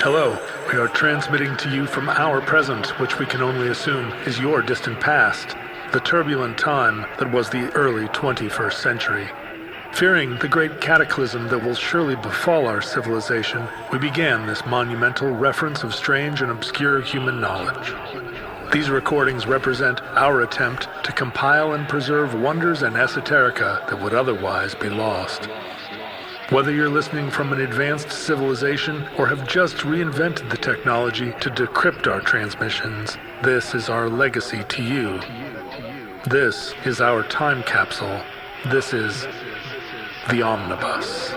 Hello, we are transmitting to you from our present, which we can only assume is your distant past, the turbulent time that was the early 21st century. Fearing the great cataclysm that will surely befall our civilization, we began this monumental reference of strange and obscure human knowledge. These recordings represent our attempt to compile and preserve wonders and esoterica that would otherwise be lost. Whether you're listening from an advanced civilization or have just reinvented the technology to decrypt our transmissions, this is our legacy to you. This is our time capsule. This is the Omnibus.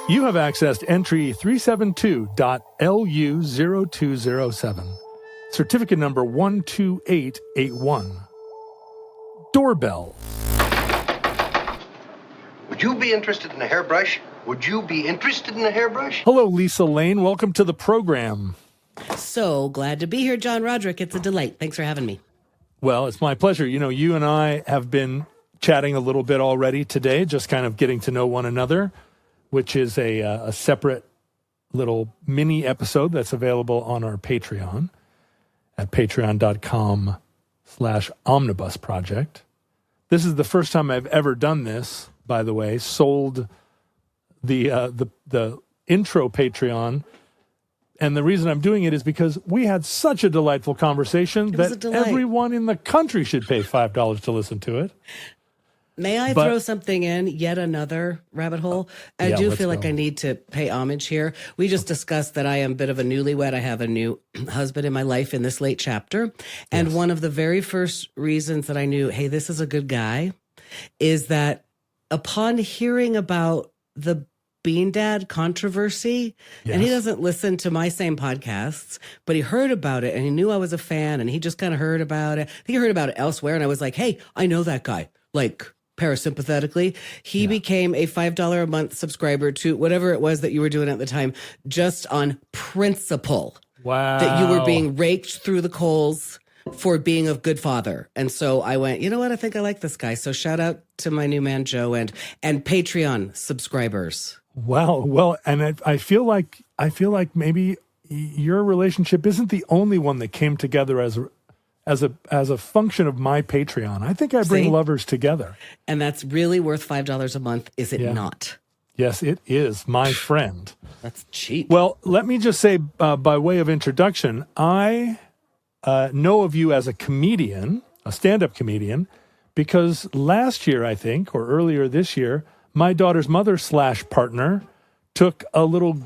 You have accessed entry 372.LU0207, certificate number 12881. Doorbell. Would you be interested in a hairbrush? Would you be interested in a hairbrush? Hello, Lisa Lane. Welcome to the program. So glad to be here, John Roderick. It's a delight. Thanks for having me. Well, it's my pleasure. You know, you and I have been chatting a little bit already today, just kind of getting to know one another, which is a separate little mini episode that's available on our Patreon at patreon.com/omnibus project. This is the first time I've ever done this, by the way, sold the intro Patreon. And the reason I'm doing it is because we had such a delightful conversation that everyone in the country should pay $5 to listen to it. May I throw something in? Yet another rabbit hole. I do feel like I need to pay homage here. We just discussed that I am a bit of a newlywed. I have a new husband in my life in this late chapter. And one of the very first reasons that I knew, hey, this is a good guy, is that upon hearing about the Bean Dad controversy, and he doesn't listen to my same podcasts, but he heard about it and he knew I was a fan and he just kind of heard about it. I think he heard about it elsewhere. And I was like, hey, I know that guy. Like, parasympathetically, he became a $5 a month subscriber to whatever it was that you were doing at the time, just on principle. Wow. That you were being raked through the coals for being a good father. And so I went, you know what? I think I like this guy. So shout out to my new man, Joe, and Patreon subscribers. Wow. Well, and I feel like maybe your relationship isn't the only one that came together as a function of my Patreon. I think I bring lovers together. And that's really worth $5 a month, is it not? Yes, it is, my friend. That's cheap. Well, let me just say, by way of introduction, I know of you as a comedian, a stand-up comedian, because last year, I think, or earlier this year, my daughter's mother/partner took a little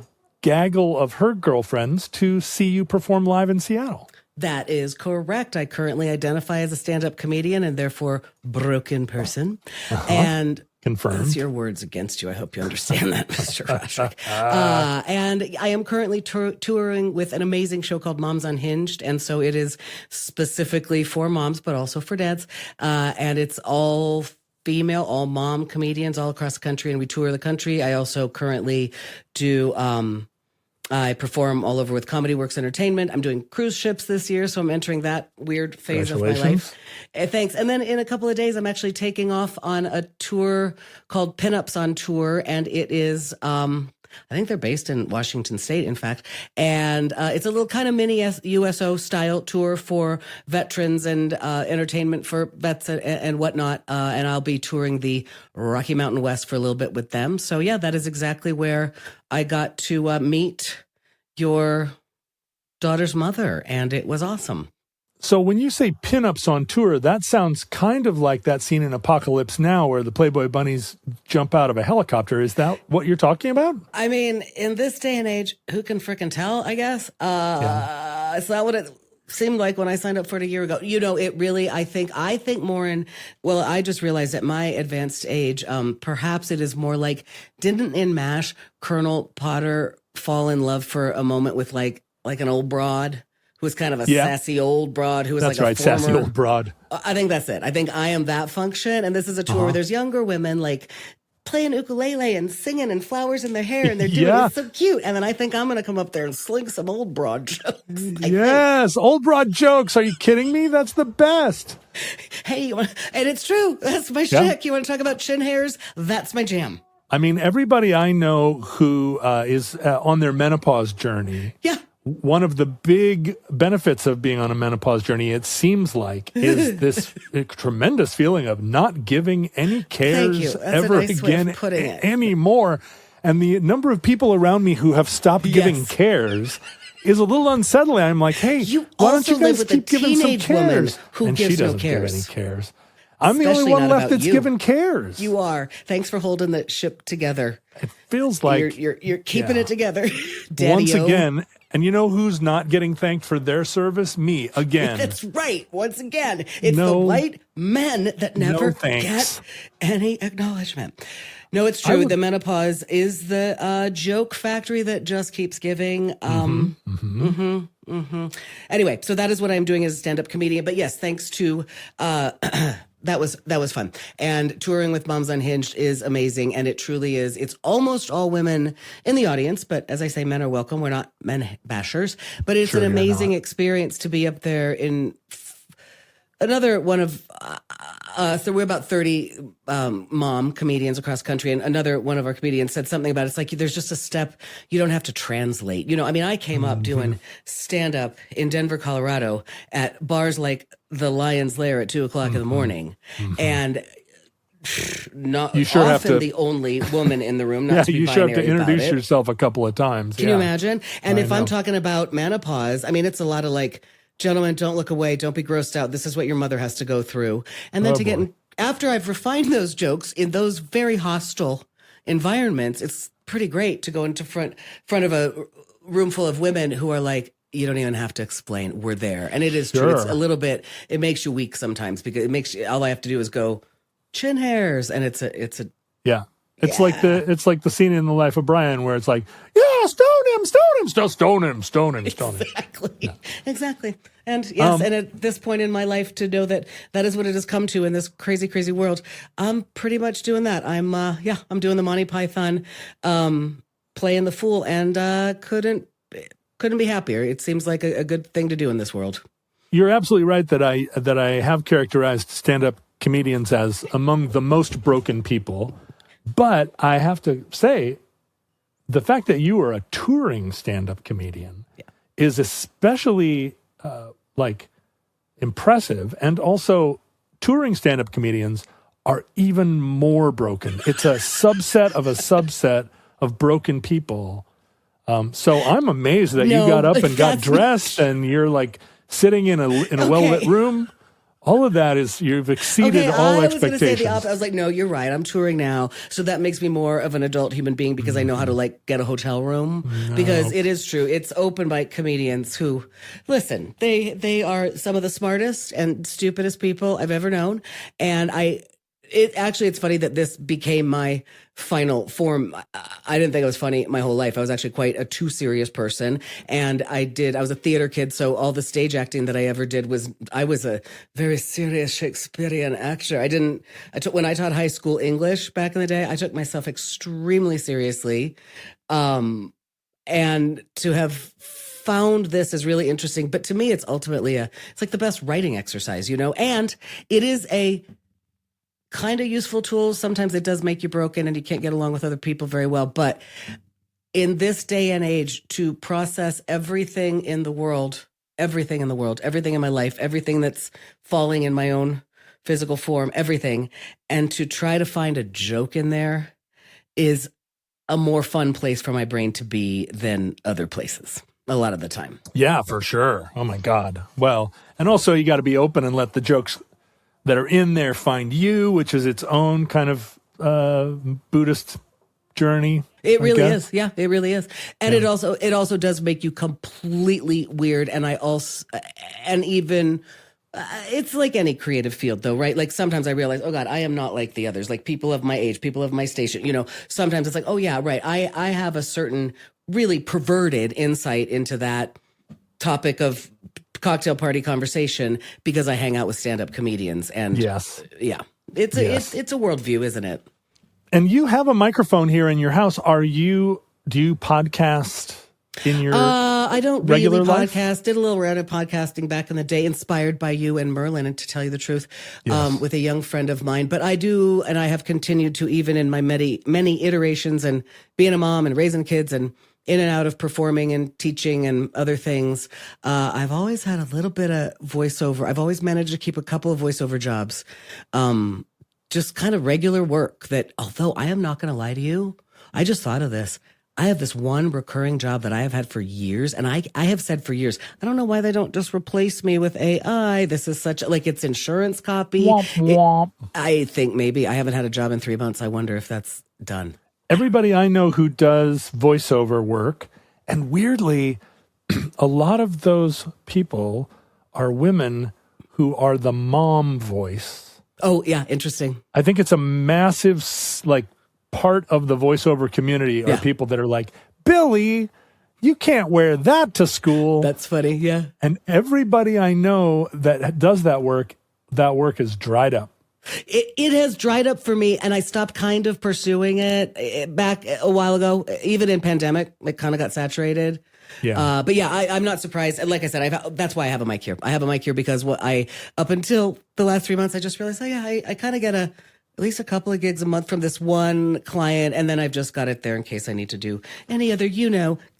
gaggle of her girlfriends to see you perform live in Seattle. That is correct. I currently identify as a stand-up comedian and therefore broken person. And confirmed. That's your words against you. I hope you understand that, Mr. Roderick. And I am currently touring with an amazing show called Moms Unhinged. And so it is specifically for moms, but also for dads. And it's all female, all mom comedians all across the country. And we tour the country. I also currently do... I perform all over with Comedy Works Entertainment. I'm doing cruise ships this year, so I'm entering that weird phase of my life. Thanks. And then in a couple of days, I'm actually taking off on a tour called Pinups on Tour, and it is, I think they're based in Washington State, in fact. And it's a little kind of mini USO style tour for veterans and entertainment for vets and whatnot. And I'll be touring the Rocky Mountain West for a little bit with them. So yeah, that is exactly where I got to meet your daughter's mother, and it was awesome. So when you say pinups on tour, that sounds kind of like that scene in Apocalypse Now where the Playboy bunnies jump out of a helicopter. Is that what you're talking about? I mean, in this day and age, who can frickin' tell, I guess? It's not what it seemed like when I signed up for it a year ago. You know, it really, I think more in, well, I just realized at my advanced age, perhaps it is more like, didn't in MASH Colonel Potter fall in love for a moment with like an old broad who's kind of a Yeah. sassy old broad who is That's like right, a former, sassy old broad. I think that's it. I think I am that function. And this is a tour where there's younger women like playing ukulele and singing and flowers in their hair, and they're doing it's so cute. And then I think I'm going to come up there and sling some old broad jokes. Yes, old broad jokes. Are you kidding me? That's the best. Hey, and it's true. That's my shtick. You want to talk about chin hairs? That's my jam. I mean, everybody I know who is on their menopause journey. Yeah. One of the big benefits of being on a menopause journey, it seems like, is this tremendous feeling of not giving any cares ever again anymore. And the number of people around me who have stopped giving cares is a little unsettling. I'm like, hey, why don't you guys keep giving some cares? Who and gives she doesn't no cares. give any cares. I'm the only one left that's given cares. You are. Thanks for holding the ship together. It feels like you're keeping it together. Once again. And you know who's not getting thanked for their service? Me, again. That's right. Once again, it's the white men that never get any acknowledgement. No, it's true. The menopause is the joke factory that just keeps giving. Anyway, so that is what I'm doing as a stand-up comedian. But yes, thanks to that was fun. And touring with Moms Unhinged is amazing, and it truly is. It's almost all women in the audience, but as I say, men are welcome. We're not men bashers, but it's an amazing experience to be up there in another one of so we're about 30 mom comedians across the country, and another one of our comedians said something about it's like there's just a step you don't have to translate. You know, I mean, I came up doing stand up in Denver, Colorado at bars like the Lion's Lair at 2:00 in the morning, and not often the only woman in the room. Not to be you should have to introduce it. yourself a couple of times. Can you imagine? And if I'm talking about menopause, I mean, it's a lot of like, gentlemen, don't look away. Don't be grossed out. This is what your mother has to go through. And then get after I've refined those jokes in those very hostile environments, it's pretty great to go into front of a room full of women who are like, you don't even have to explain. We're there. And it is true. It's a little bit, it makes you weak sometimes because it makes you, all I have to do is go chin hairs. And it's a, It's like the scene in The Life of Brian where it's like, stone him. Exactly. And yes, and at this point in my life to know that that is what it has come to in this crazy, crazy world, I'm pretty much doing that. I'm doing the Monty Python, playing the fool, and couldn't be happier. It seems like a good thing to do in this world. You're absolutely right that I have characterized stand-up comedians as among the most broken people. But I have to say, the fact that you are a touring stand-up comedian is especially impressive. And also, touring stand-up comedians are even more broken. It's a subset of broken people. So I'm amazed that you got up and got dressed and you're like sitting in a well-lit room. All of that is, you've exceeded all expectations. I was going to say the opposite. I was like, no, you're right. I'm touring now. So that makes me more of an adult human being because I know how to like get a hotel room. No. Because it is true. It's open mic comedians who, listen, they are some of the smartest and stupidest people I've ever known. And it's funny that this became my final form. I didn't think it was funny my whole life. I was actually quite a too serious person. And I was a theater kid. So all the stage acting that I ever did I was a very serious Shakespearean actor. When I taught high school English back in the day, I took myself extremely seriously. And to have found this is really interesting. But to me, it's ultimately it's like the best writing exercise, you know, and it is a kind of useful tool. Sometimes it does make you broken and you can't get along with other people very well. But in this day and age, to process everything in the world, everything in my life, everything that's falling in my own physical form, everything, and to try to find a joke in there is a more fun place for my brain to be than other places a lot of the time. Yeah, for sure. Oh my God. Well, and also you got to be open and let the jokes that are in there find you, which is its own kind of Buddhist journey. It really is. Yeah, it really is. And it also does make you completely weird. And it's like any creative field though, right? Like sometimes I realize, oh God, I am not like the others, like people of my age, people of my station, you know, sometimes it's like, oh yeah, right. I have a certain really perverted insight into that topic of cocktail party conversation because I hang out with stand-up comedians. And Yes. yeah, it's a worldview, isn't it? And you have a microphone here in your house. Do you podcast in your I don't regular really life? podcast. Did a little round of podcasting back in the day, inspired by you and Merlin, and to tell you the truth, with a young friend of mine. But I do, and I have continued to, even in my many iterations and being a mom and raising kids and in and out of performing and teaching and other things. I've always had a little bit of voiceover. I've always managed to keep a couple of voiceover jobs. Just kind of regular work that, although I am not going to lie to you, I just thought of this. I have this one recurring job that I have had for years. And I have said for years, I don't know why they don't just replace me with AI. This is it's insurance copy. Womp, womp. I think maybe I haven't had a job in 3 months. I wonder if that's done. Everybody I know who does voiceover work, and weirdly, a lot of those people are women who are the mom voice. Oh, yeah. Interesting. I think it's a massive, part of the voiceover community are people that are like, Billy, you can't wear that to school. That's funny. Yeah. And everybody I know that does that work is dried up. It has dried up for me, and I stopped kind of pursuing it back a while ago. Even in pandemic, it kind of got saturated. Yeah. But yeah, I'm not surprised. And like I said, that's why I have a mic here. I have a mic here because up until the last 3 months, I just realized, I kind of get at least a couple of gigs a month from this one client. And then I've just got it there in case I need to do any other,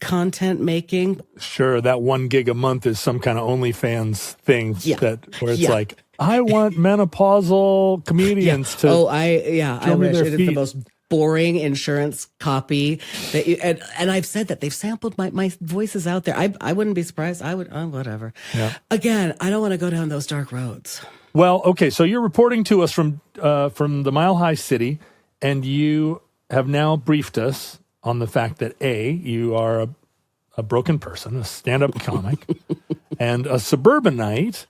content making. Sure. That 1 gig a month is some kind of OnlyFans thing where it's like, I want menopausal comedians to. Oh, I wish it is the most boring insurance copy that and I've said that they've sampled my voice is out there. I wouldn't be surprised. I would, whatever. Yeah. Again, I don't want to go down those dark roads. Well, okay. So you're reporting to us from the Mile High City, and you have now briefed us on the fact that you are a broken person, a stand-up comic, and a suburbanite,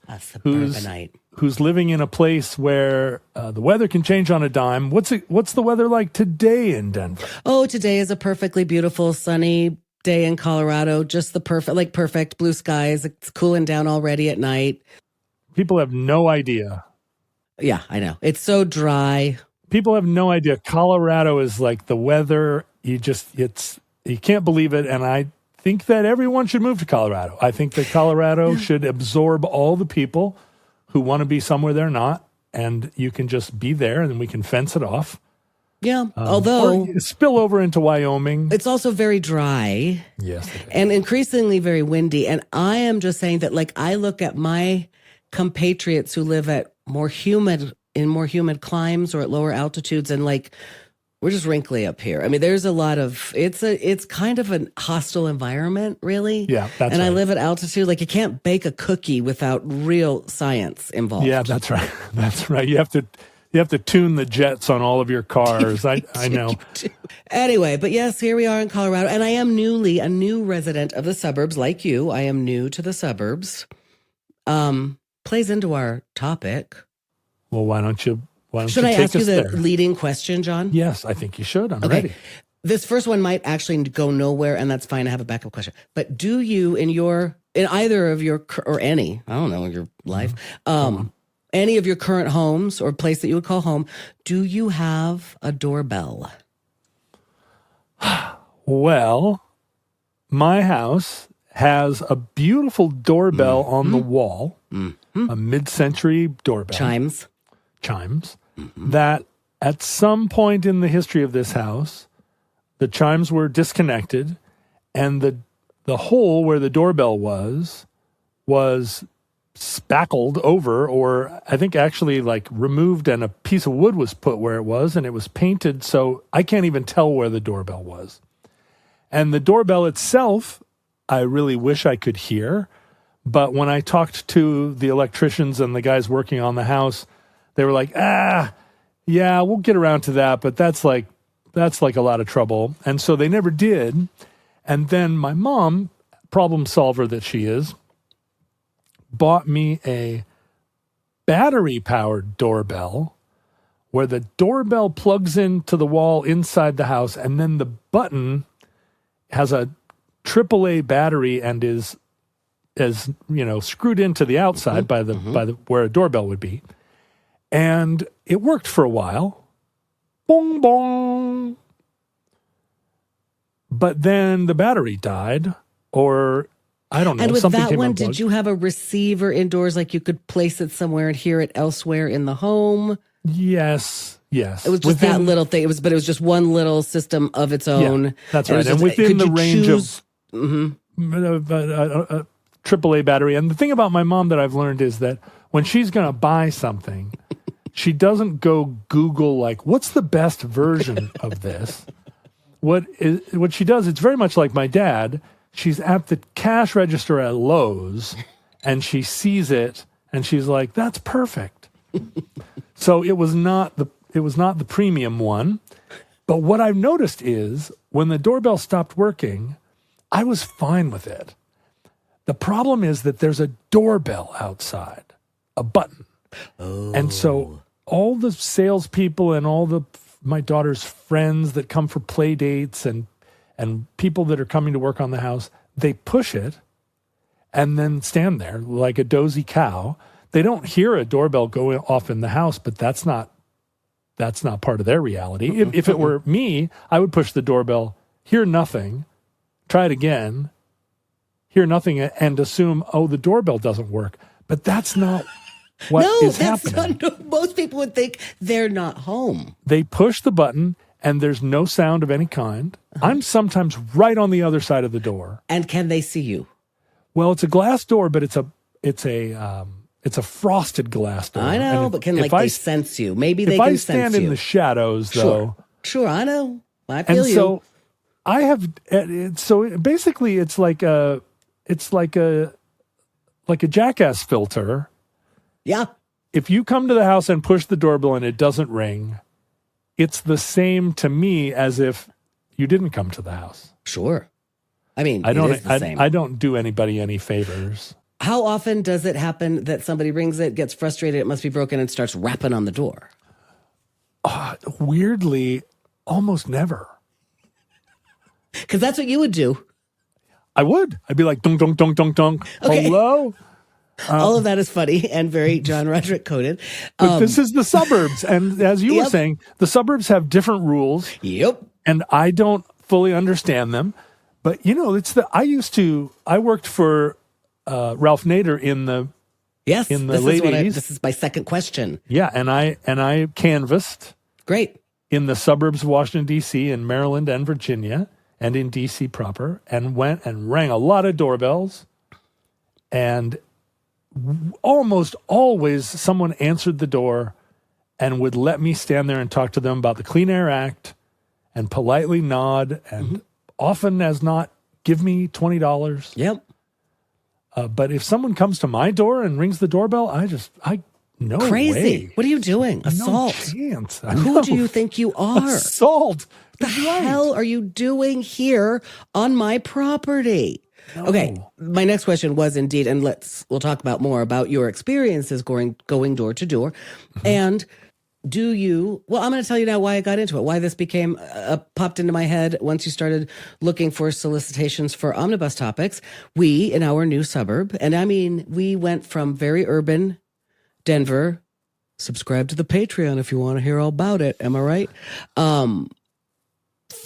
who's living in a place where the weather can change on a dime. What's the weather like today in Denver? Oh, today is a perfectly beautiful sunny day in Colorado. Just the perfect blue skies. It's cooling down already at night. People have no idea. Yeah, I know. It's so dry. People have no idea. Colorado is like the weather. You can't believe it. And I think that everyone should move to Colorado. I think that Colorado should absorb all the people who want to be somewhere they're not, and you can just be there, and then we can fence it off. Yeah, although or spill over into Wyoming. It's also very dry. Yes, and increasingly very windy. And I am just saying that, I look at my compatriots who live at more humid climes or at lower altitudes, and we're just wrinkly up here. I mean, there's a lot of it's kind of a hostile environment, really. Yeah, that's and right. I live at altitude. You can't bake a cookie without real science involved. Yeah, that's right. That's right. You have to tune the jets on all of your cars. I know. Anyway, but yes, here we are in Colorado, and I am a new resident of the suburbs, like you. I am new to the suburbs. Plays into our topic. Well, why don't you should I ask you the there? leading question, John? Yes, I think you should. I'm okay. ready. This first one might actually go nowhere, and that's fine. I have a backup question. But do you, in either of your, or any, I don't know, your life, any of your current homes or place that you would call home, do you have a doorbell? Well, my house has a beautiful doorbell on the wall, a mid-century doorbell. Chimes. That at some point in the history of this house, the chimes were disconnected, and the hole where the doorbell was spackled over, or I think actually removed, and a piece of wood was put where it was, and it was painted, so I can't even tell where the doorbell was. And the doorbell itself, I really wish I could hear, but when I talked to the electricians and the guys working on the house, they were like, yeah, we'll get around to that, but that's like a lot of trouble. And so they never did. And then my mom, problem solver that she is, bought me a battery-powered doorbell where the doorbell plugs into the wall inside the house, and then the button has a AAA battery and is screwed into the outside by the where a doorbell would be. And it worked for a while. Bong bong. But then the battery died, or I don't know. And with something that came one, unplugged. did you have a receiver indoors, like you could place it somewhere and hear it elsewhere in the home? Yes. It was just that little thing. But it was just one little system of its own. Yeah, that's right. And And within the range choose, of a AAA battery. And the thing about my mom that I've learned is that when she's going to buy something, she doesn't go Google, like, what's the best version of this? What she does, it's very much like my dad. She's at the cash register at Lowe's, and she sees it, and she's like, that's perfect. So it was not the premium one. But what I've noticed is when the doorbell stopped working, I was fine with it. The problem is that there's a doorbell outside, a button. Oh. And so all the salespeople and my daughter's friends that come for play dates and people that are coming to work on the house, they push it and then stand there like a dozy cow. They don't hear a doorbell go off in the house, but that's not part of their reality. If it were me, I would push the doorbell, hear nothing, try it again, hear nothing, and assume, the doorbell doesn't work. But that's not what is happening. Most people would think they're not home. They push the button, and there's no sound of any kind. I'm sometimes right on the other side of the door. And can they see you? Well, it's a glass door, but it's a frosted glass door. I know, but can they sense you? Maybe they can sense you. If I stand in the shadows, though. Sure, I know. I feel you. And so I have. So basically, it's like a jackass filter. Yeah. If you come to the house and push the doorbell and it doesn't ring, it's the same to me as if you didn't come to the house. Sure. I mean, I I don't do anybody any favors. How often does it happen that somebody rings it, gets frustrated, it must be broken, and starts rapping on the door? Weirdly, almost never. Because that's what you would do. I would. I'd be like, dong, dong, dong, dong, dong. Okay. Hello? All of that is funny and very John Roderick coded. But this is the suburbs. And as you were saying, the suburbs have different rules. Yep. And I don't fully understand them. But, I worked for Ralph Nader in the late 80s. This is my second question. Yeah, and I canvassed. Great. In the suburbs of Washington, D.C., in Maryland and Virginia, and in D.C. proper, and went and rang a lot of doorbells. And almost always someone answered the door and would let me stand there and talk to them about the Clean Air Act and politely nod and often as not give me $20. Yep. But if someone comes to my door and rings the doorbell, no crazy. Way. What are you doing? Assault. No chance. Who do you think you are? Assault. The hell are you doing here on my property? No. Okay, my next question was indeed, and we'll talk about more about your experiences going door to door. And I'm going to tell you now why I got into it, why this became popped into my head once you started looking for solicitations for omnibus topics. We, in our new suburb, and I mean, we went from very urban Denver, subscribe to the Patreon if you want to hear all about it, am I right?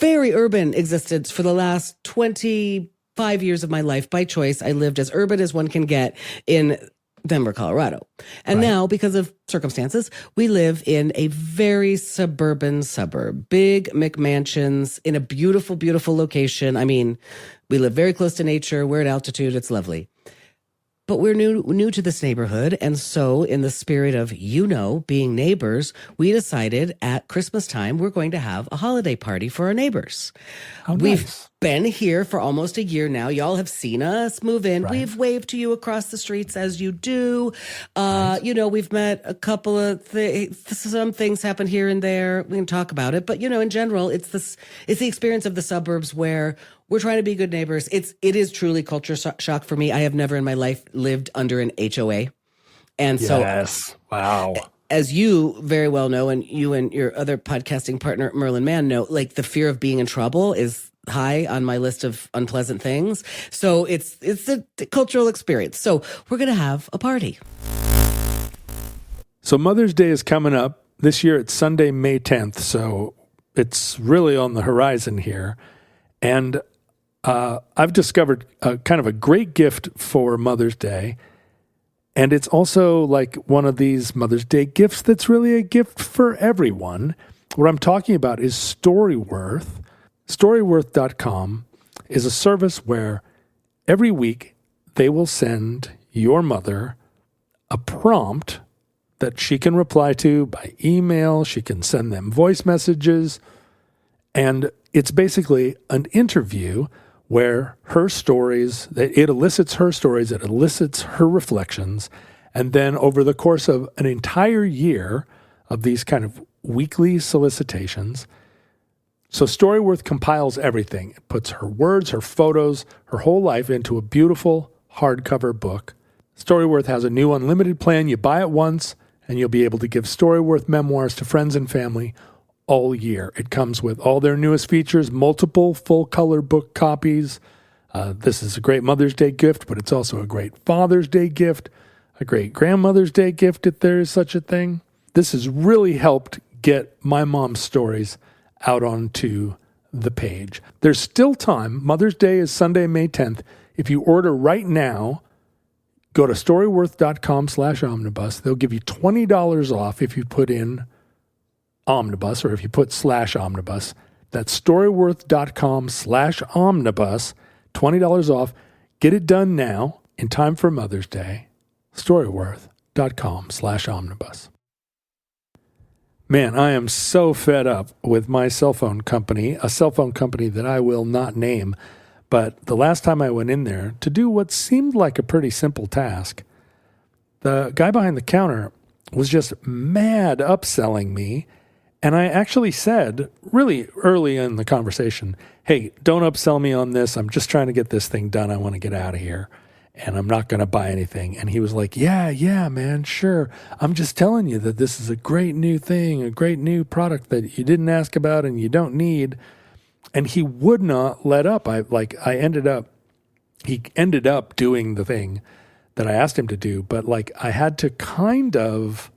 Very urban existence for the last 25 years of my life. By choice, I lived as urban as one can get in Denver, Colorado. And now, because of circumstances, we live in a very suburban suburb, big McMansions in a beautiful, beautiful location. I mean, we live very close to nature. We're at altitude. It's lovely. But we're new to this neighborhood. And so in the spirit of, being neighbors, we decided at Christmas time, we're going to have a holiday party for our neighbors. How nice. We've been here for almost a year now. Y'all have seen us move in. Right. We've waved to you across the streets as you do. Nice. We've met a couple of some things happen here and there. We can talk about it. But, in general, it's the experience of the suburbs where we're trying to be good neighbors. It is truly culture shock for me. I have never in my life lived under an HOA. And so, yes. Wow. as you very well know, and you and your other podcasting partner, Merlin Mann, know, like the fear of being in trouble is high on my list of unpleasant things. So it's a cultural experience. So we're going to have a party. So Mother's Day is coming up. This year it's Sunday, May 10th. So it's really on the horizon here. And I've discovered kind of a great gift for Mother's Day. And it's also like one of these Mother's Day gifts that's really a gift for everyone. What I'm talking about is Storyworth. Storyworth.com is a service where every week they will send your mother a prompt that she can reply to by email. She can send them voice messages. And it's basically an interview where her stories, it elicits her stories, it elicits her reflections. And then over the course of an entire year of these kind of weekly solicitations, so Storyworth compiles everything. It puts her words, her photos, her whole life into a beautiful hardcover book. Storyworth has a new unlimited plan. You buy it once, and you'll be able to give Storyworth memoirs to friends and family all year. It comes with all their newest features, multiple full-color book copies. This is a great Mother's Day gift, but it's also a great Father's Day gift, a great Grandmother's Day gift if there is such a thing. This has really helped get my mom's stories out onto the page. There's still time. Mother's Day is Sunday, May 10th. If you order right now, go to storyworth.com/omnibus. They'll give you $20 off if you put in omnibus or if you put /omnibus. That's storyworth.com/omnibus. $20 off. Get it done now in time for Mother's Day. Storyworth.com/omnibus. Man, I am so fed up with my cell phone company, a cell phone company that I will not name. But the last time I went in there to do what seemed like a pretty simple task, the guy behind the counter was just mad upselling me. And I actually said really early in the conversation, hey, don't upsell me on this. I'm just trying to get this thing done. I want to get out of here. And I'm not going to buy anything. And he was like, yeah, man, sure. I'm just telling you that this is a great new thing, a great new product that you didn't ask about and you don't need. And he would not let up. He ended up doing the thing that I asked him to do, but like I had to kind of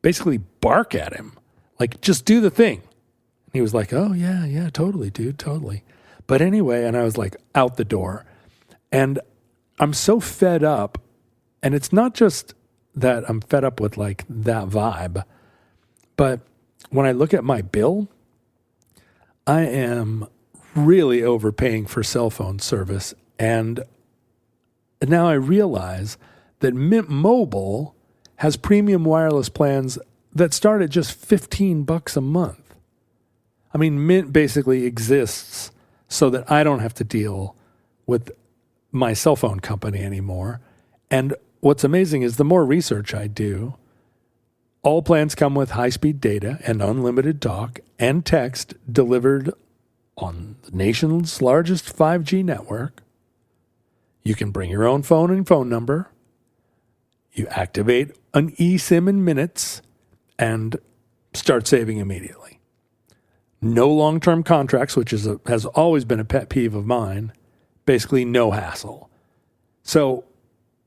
basically bark at him, like just do the thing. And he was like, oh yeah, totally, dude, totally. But anyway, and I was like out the door. And I'm so fed up, and it's not just that I'm fed up with like that vibe, but when I look at my bill, I am really overpaying for cell phone service. And now I realize that Mint Mobile has premium wireless plans that start at just $15 a month. I mean, Mint basically exists so that I don't have to deal with my cell phone company anymore. And what's amazing is the more research I do, all plans come with high-speed data and unlimited talk and text delivered on the nation's largest 5G network. You can bring your own phone and phone number. You activate an eSIM in minutes and start saving immediately. No long-term contracts, which has always been a pet peeve of mine. Basically no hassle. So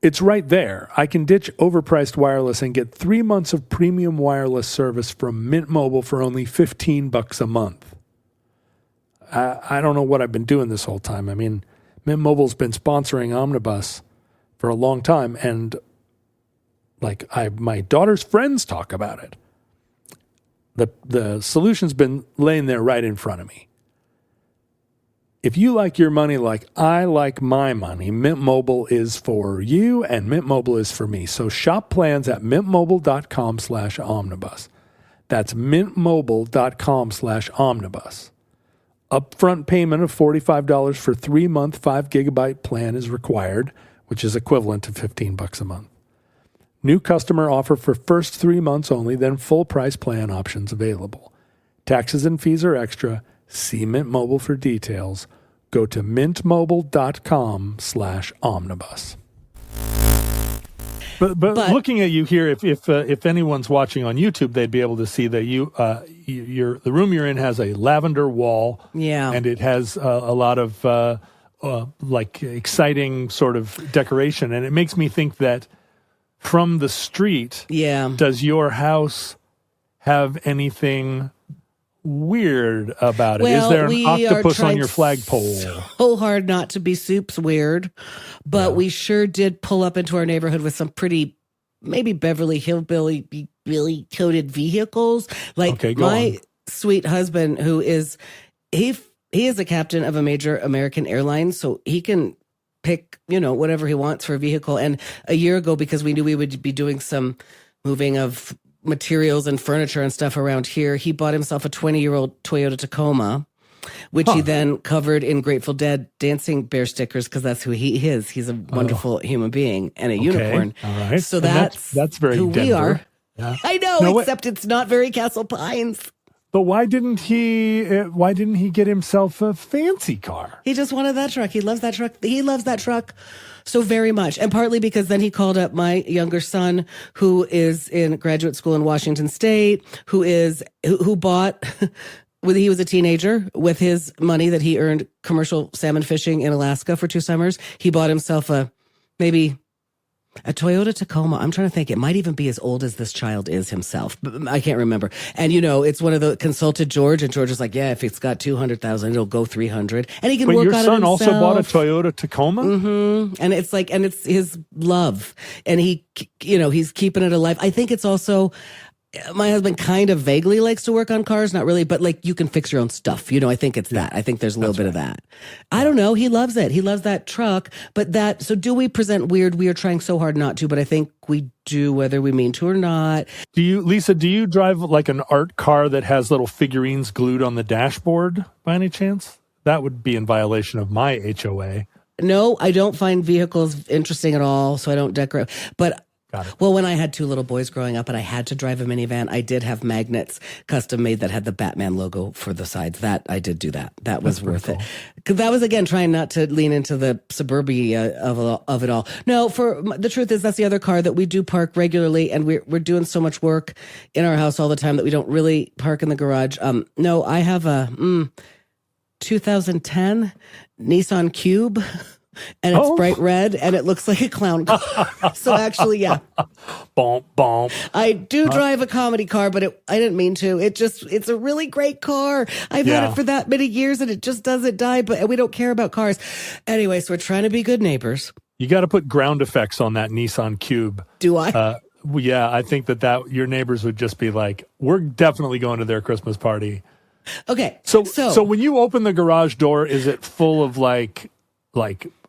it's right there. I can ditch overpriced wireless and get 3 months of premium wireless service from Mint Mobile for only $15 a month. I don't know what I've been doing this whole time. I mean, Mint Mobile's been sponsoring Omnibus for a long time, and like my daughter's friends talk about it. The solution's been laying there right in front of me. If you like your money like I like my money, Mint Mobile is for you and Mint Mobile is for me. So shop plans at mintmobile.com/omnibus. That's mintmobile.com/omnibus. Upfront payment of $45 for 3-month 5 gigabyte plan is required, which is equivalent to $15 a month. New customer offer for first 3 months only, then full price plan options available. Taxes and fees are extra. See Mint Mobile for details. Go to mintmobile.com/omnibus. But looking at you here, if anyone's watching on YouTube, they'd be able to see that the room you're in has a lavender wall. Yeah. And it has a lot of like exciting sort of decoration. And it makes me think that from the street, does your house have anything weird about it? Well, is there an octopus on your flagpole? So hard not to be soups weird, but we sure did pull up into our neighborhood with some pretty, maybe Beverly Hillbilly really coated vehicles. Like my sweet husband, who is he is a captain of a major American airline, so he can pick whatever he wants for a vehicle. And a year ago, because we knew we would be doing some moving of materials and furniture and stuff around here, he bought himself a 20-year-old Toyota Tacoma, which he then covered in Grateful Dead dancing bear stickers, because that's who he is. He's a wonderful human being and a unicorn. All right. So that's very who Denver. we are. Yeah. I know, except it's not very Castle Pines. But why didn't he get himself a fancy car? He just wanted that truck. He loves that truck. He loves that truck so very much. And partly because then he called up my younger son, who is in graduate school in Washington State, who bought when he was a teenager with his money that he earned commercial salmon fishing in Alaska for 2 summers. He bought himself maybe a Toyota Tacoma. I'm trying to think. It might even be as old as this child is himself. I can't remember. And, it's one of the consulted George, and George is like, yeah, if it's got 200,000, it'll go 300. And he can work on it himself. But your son also bought a Toyota Tacoma? Mm-hmm. And it's his love. And he's keeping it alive. I think it's also, my husband kind of vaguely likes to work on cars, not really, but like you can fix your own stuff. I think it's that. I think there's a little bit of that. I don't know. He loves it. He loves that truck. But so do we present weird? We are trying so hard not to, but I think we do, whether we mean to or not. Lisa, do you drive like an art car that has little figurines glued on the dashboard by any chance? That would be in violation of my HOA. No, I don't find vehicles interesting at all, so I don't decorate. But well, when I had 2 little boys growing up and I had to drive a minivan, I did have magnets custom made that had the Batman logo for the sides. That I did do that. That was worth it. Because that was, again, trying not to lean into the suburbia of it all. No, the truth is that's the other car that we do park regularly, and we're doing so much work in our house all the time that we don't really park in the garage. No, I have a 2010 Nissan Cube. And it's bright red, and it looks like a clown car. So actually, yeah. Bomp, bomp. I do drive a comedy car, but I didn't mean to. It's a really great car. I've had it for that many years, and it just doesn't die, but we don't care about cars. Anyway, so we're trying to be good neighbors. You got to put ground effects on that Nissan Cube. Do I? Yeah, I think that your neighbors would just be like, we're definitely going to their Christmas party. Okay. So when you open the garage door, is it full of like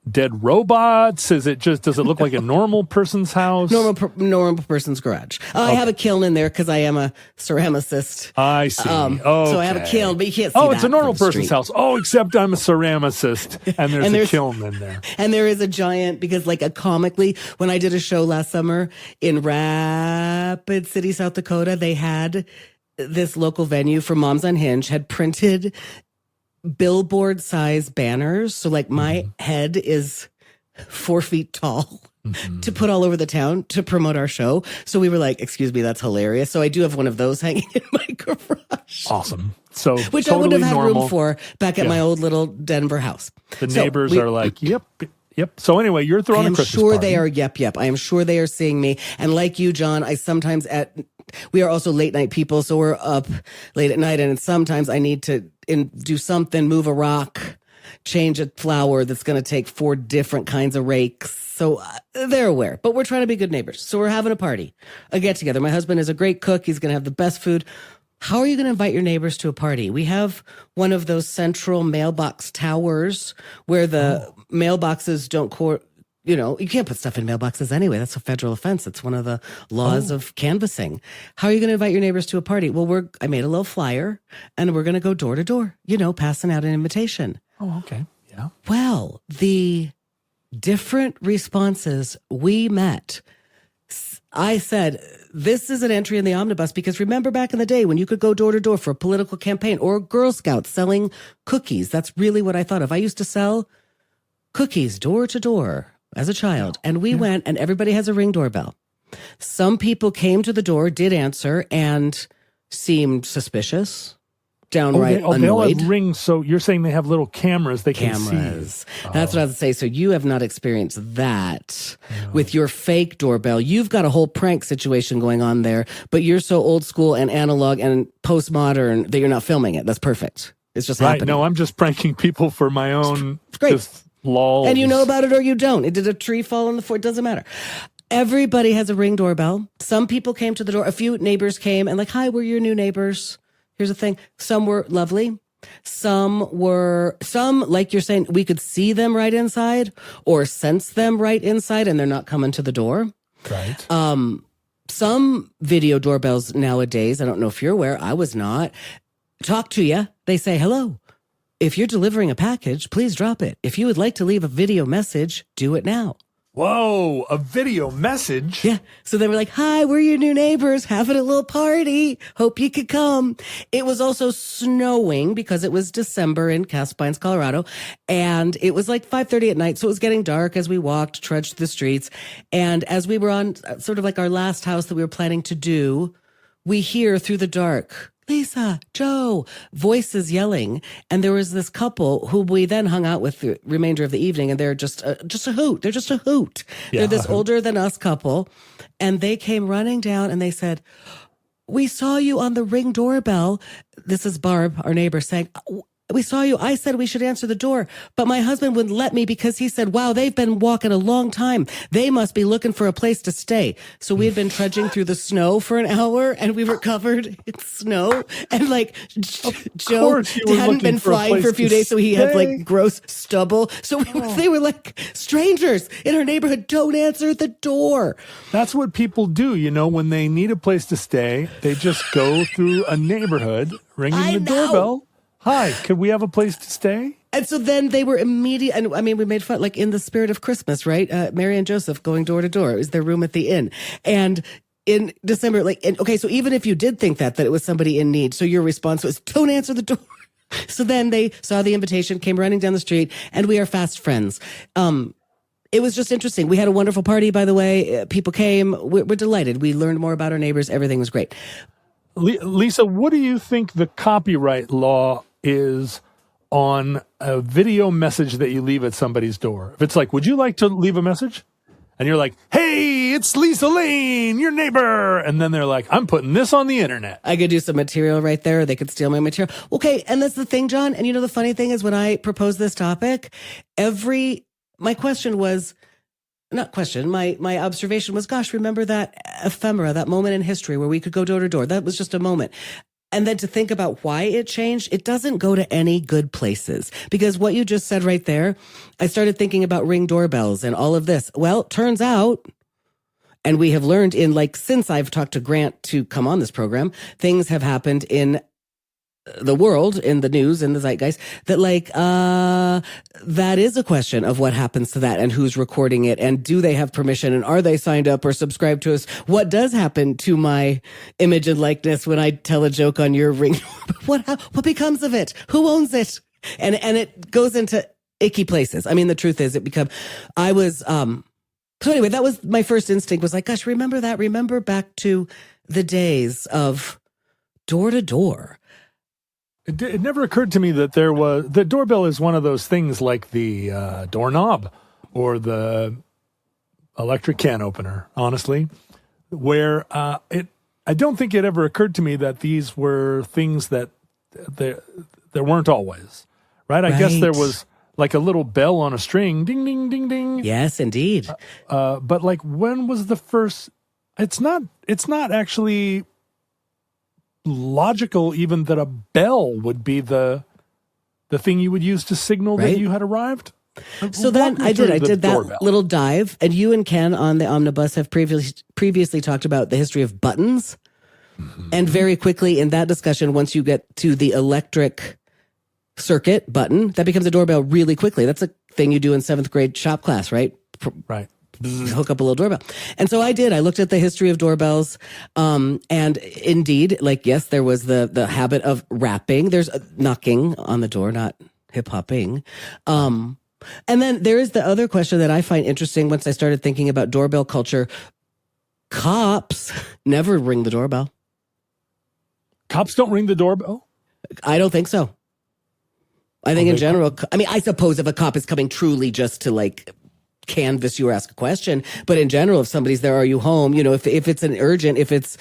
dead robots? Does it look like a normal person's house? Normal person's garage. I have a kiln in there because I am a ceramicist. I see. So I have a kiln, but you can't see it's a normal person's house. Oh, except I'm a ceramicist, and there's a kiln in there. And there is a giant, because comically, when I did a show last summer in Rapid City, South Dakota, they had this local venue for Moms Unhinged had printed billboard size banners. So my head is 4 feet tall to put all over the town to promote our show. So we were like, excuse me, that's hilarious. So I do have one of those hanging in my garage. Awesome. So which totally I wouldn't have had normal. room for back at my old little Denver house. The neighbors are like, yep. So anyway, you're throwing a Christmas party. I am sure they are. Yep. I am sure they are seeing me. And like you, John, we are also late night people. So we're up late at night, and sometimes I need to do something, move a rock, change a flower that's going to take 4 different kinds of rakes. So they're aware, but we're trying to be good neighbors. So we're having a party, a get together. My husband is a great cook. He's going to have the best food. How are you going to invite your neighbors to a party? We have one of those central mailbox towers where the mailboxes don't you can't put stuff in mailboxes anyway. That's a federal offense. It's one of the laws of canvassing. How are you going to invite your neighbors to a party? Well, I made a little flyer, and we're going to go door to door, passing out an invitation. Oh, okay. Yeah. Well, the different responses we met, I said, this is an entry in the omnibus, because remember back in the day when you could go door to door for a political campaign, or Girl Scouts selling cookies. That's really what I thought of. I used to sell cookies door to door as a child, and we went, and everybody has a Ring doorbell. Some people came to the door, did answer, and seemed suspicious, downright they all annoyed. have rings, so you're saying they have little cameras they can Cameras. see. That's what I was say. So you have not experienced that with your fake doorbell. You've got a whole prank situation going on there, but you're so old school and analog and postmodern that you're not filming it. That's perfect. It's just Right, happening. no, I'm just pranking people for my own great. just lulls. And you know about it or you don't. It did a tree fall on the floor. It doesn't matter. Everybody has a Ring doorbell. Some people came to the door. A few neighbors came and like, hi, we're your new neighbors. Here's the thing. Some were lovely. Some, like you're saying, we could see them right inside or sense them right inside and they're not coming to the door. Right. Some video doorbells nowadays, I don't know if you're aware, I was not, talk to you. They say, hello. If you're delivering a package, please drop it. If you would like to leave a video message, do it now. Whoa, a video message? Yeah. So they were like, hi, we're your new neighbors, having a little party. Hope you could come. It was also snowing because it was December in Castle Pines, Colorado. And it was like 5:30 at night. So it was getting dark as we walked, trudged the streets. And as we were on sort of like our last house that we were planning to do, we hear through the dark, Lisa, Joe, voices yelling. And there was this couple who we then hung out with the remainder of the evening. And they're just a hoot. They're just a hoot. Yeah, they're this older than us couple. And they came running down and they said, we saw you on the Ring doorbell. This is Barb, our neighbor, saying, we saw you. I said we should answer the door, but my husband wouldn't let me because he said, wow, they've been walking a long time. They must be looking for a place to stay. So we had been trudging through the snow for an hour and we were covered in snow. And like Joe hadn't been flying for a few days. So he had like gross stubble. So they were like strangers in our neighborhood. Don't answer the door. That's what people do, you know, when they need a place to stay. They just go through a neighborhood, ringing the doorbell. Hi, could we have a place to stay? And so then they were immediate. And I mean, we made fun, like in the spirit of Christmas, right? Mary and Joseph going door to door. It was their room at the inn. And in December, okay, so even if you did think that it was somebody in need, so your response was, don't answer the door. So then they saw the invitation, came running down the street, and we are fast friends. It was just interesting. We had a wonderful party, by the way. People came. We're delighted. We learned more about our neighbors. Everything was great. Lisa, what do you think the copyright law is on a video message that you leave at somebody's door? If it's like, would you like to leave a message? And you're like, hey, it's Lisa Lane, your neighbor. And then they're like, I'm putting this on the internet. I could do some material right there. They could steal my material. Okay. And that's the thing, John. And you know, the funny thing is when I proposed this topic, my question was, my observation was, gosh, remember that ephemera, that moment in history where we could go door to door? That was just a moment. And then to think about why it changed, it doesn't go to any good places. Because what you just said right there, I started thinking about Ring doorbells and all of this. Well, turns out, and we have learned since I've talked to Grant to come on this program, things have happened in the world, in the news, in the zeitgeist, that that is a question of what happens to that and who's recording it and do they have permission and are they signed up or subscribed to us? What does happen to my image and likeness when I tell a joke on your Ring? What becomes of it? Who owns it? And it goes into icky places. I mean, the truth is so anyway, that was my first instinct was like, gosh, remember that? Remember back to the days of door to door. It never occurred to me that the doorbell is one of those things like the doorknob or the electric can opener, honestly, where I don't think it ever occurred to me that these were things that there weren't always, right? I guess there was like a little bell on a string, ding, ding, ding, ding. Yes, indeed. But like, when was the first? It's not actually logical even that a bell would be the thing you would use to signal that you had arrived. So then I did that little dive, and you and Ken on the Omnibus have previously talked about the history of buttons. Mm-hmm. And very quickly in that discussion, once you get to the electric circuit button, that becomes a doorbell really quickly. That's a thing you do in 7th grade shop class, right? Right. Hook up a little doorbell. And so I did. I looked at the history of doorbells. And indeed, yes, there was the habit of rapping. There's knocking on the door, not hip hopping. And then there is the other question that I find interesting once I started thinking about doorbell culture. Cops never ring the doorbell. Cops don't ring the doorbell? I don't think so. I think in general, I mean, I suppose if a cop is coming truly just to like canvass you or ask a question, but in general, if somebody's there, are you home? You know, if it's an urgent, if it's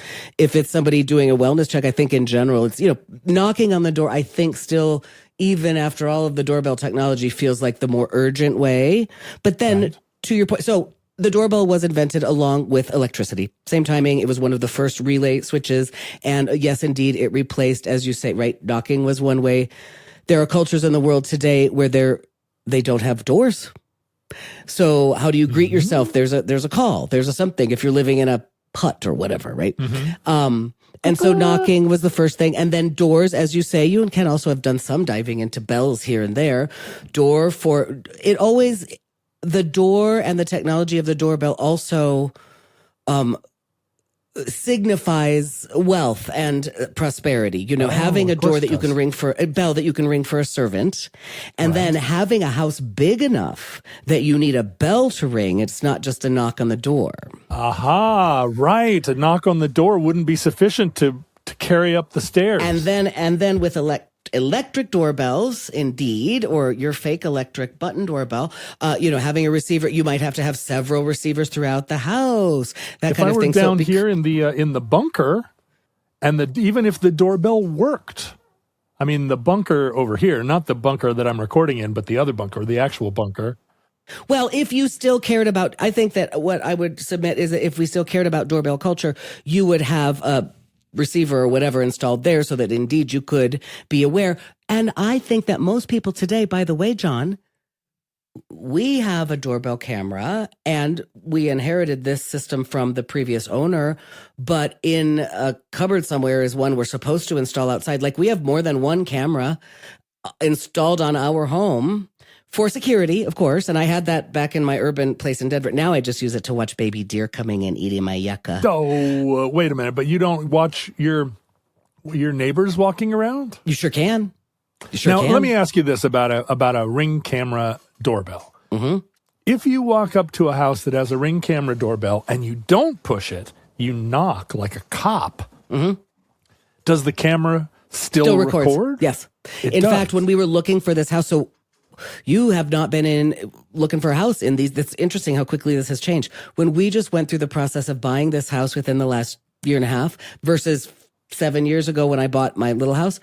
somebody doing a wellness check, I think in general, it's, you know, knocking on the door, I think still, even after all of the doorbell technology, feels like the more urgent way. But then to your point, so the doorbell was invented along with electricity. Same timing. It was one of the first relay switches. And yes, indeed, it replaced, as you say, right? Knocking was one way. There are cultures in the world today where they don't have doors. So how do you greet yourself? There's a call. There's a something if you're living in a hut or whatever, right? And so knocking was the first thing. And then doors, as you say, you and Ken also have done some diving into bells here and there. The door and the technology of the doorbell also signifies wealth and prosperity. You know, having a door that you can ring for, a bell that you can ring for a servant, and then having a house big enough that you need a bell to ring. It's not just a knock on the door. Aha, right. A knock on the door wouldn't be sufficient to carry up the stairs. And then with electric doorbells, indeed, or your fake electric button doorbell, you know, having a receiver, you might have to have several receivers throughout the house, that kind of thing. If I were down here in the bunker, and even if the doorbell worked, I mean, the bunker over here, not the bunker that I'm recording in, but the other bunker, the actual bunker. Well, if you still cared about, I think that what I would submit is that if we still cared about doorbell culture, you would have a receiver or whatever installed there so that indeed you could be aware. And I think that most people today, by the way, John, we have a doorbell camera and we inherited this system from the previous owner, but in a cupboard somewhere is one we're supposed to install outside. Like we have more than one camera installed on our home for security, of course. And I had that back in my urban place in Denver. Now I just use it to watch baby deer coming in eating my yucca. Oh, wait a minute. But you don't watch your neighbors walking around? You sure can. You sure can. Now, let me ask you this about a Ring camera doorbell. If you walk up to a house that has a Ring camera doorbell and you don't push it, you knock like a cop. Does the camera still record? Yes. In fact, when we were looking for this house, so you have not been in looking for a house in these. That's interesting how quickly this has changed. When we just went through the process of buying this house within the last year and a half versus 7 years ago when I bought my little house,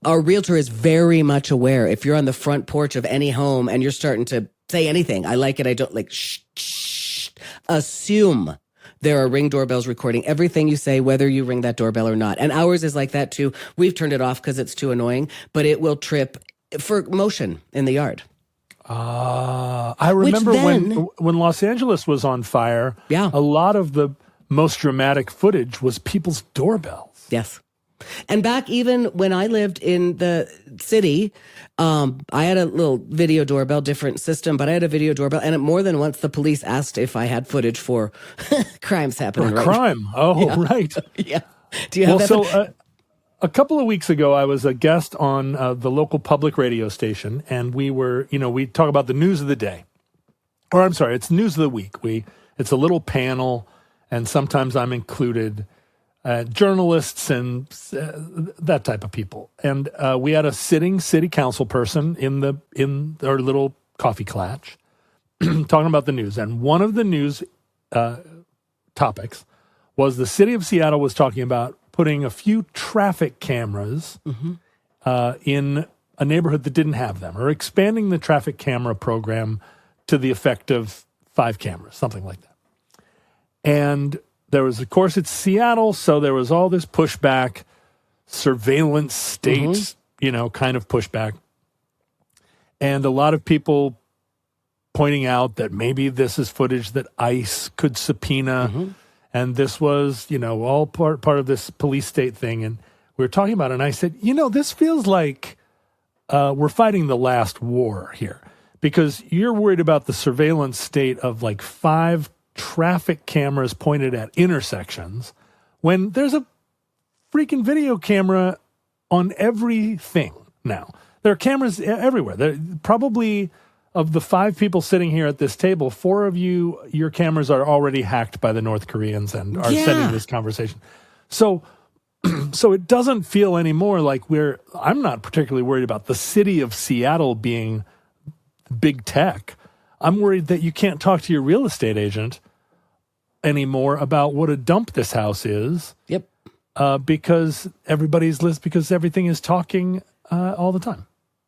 our realtor is very much aware. If you're on the front porch of any home and you're starting to say anything, I like it, I don't like, shh, assume there are Ring doorbells recording everything you say, whether you ring that doorbell or not. And ours is like that too. We've turned it off because it's too annoying, but it will trip for motion in the yard. I remember when Los Angeles was on fire, a lot of the most dramatic footage was people's doorbells. Yes. And back even when I lived in the city, I had a little video doorbell, different system, but I had a video doorbell. And more than once, the police asked if I had footage for crimes happening. Crime. Oh, right. Yeah. Do you have that? So, a couple of weeks ago, I was a guest on the local public radio station, and we talk about the news of the day. Or I'm sorry, it's news of the week. It's a little panel, and sometimes I'm included, journalists and that type of people. And we had a sitting city council person in our little coffee klatch talking about the news. And one of the news topics was the city of Seattle was talking about putting a few traffic cameras in a neighborhood that didn't have them, or expanding the traffic camera program to the effect of 5 cameras, something like that. And there was, of course, it's Seattle, so there was all this pushback, surveillance state, kind of pushback. And a lot of people pointing out that maybe this is footage that ICE could subpoena. And this was, all part of this police state thing. And we were talking about it, and I said, this feels like we're fighting the last war here. Because you're worried about the surveillance state of like 5 traffic cameras pointed at intersections when there's a freaking video camera on everything now. There are cameras everywhere. There probably of the 5 people sitting here at this table, 4 of you, your cameras are already hacked by the North Koreans and are sending this conversation. So it doesn't feel anymore like I'm not particularly worried about the city of Seattle being big tech. I'm worried that you can't talk to your real estate agent anymore about what a dump this house is. Yep. Because because everything is talking all the time.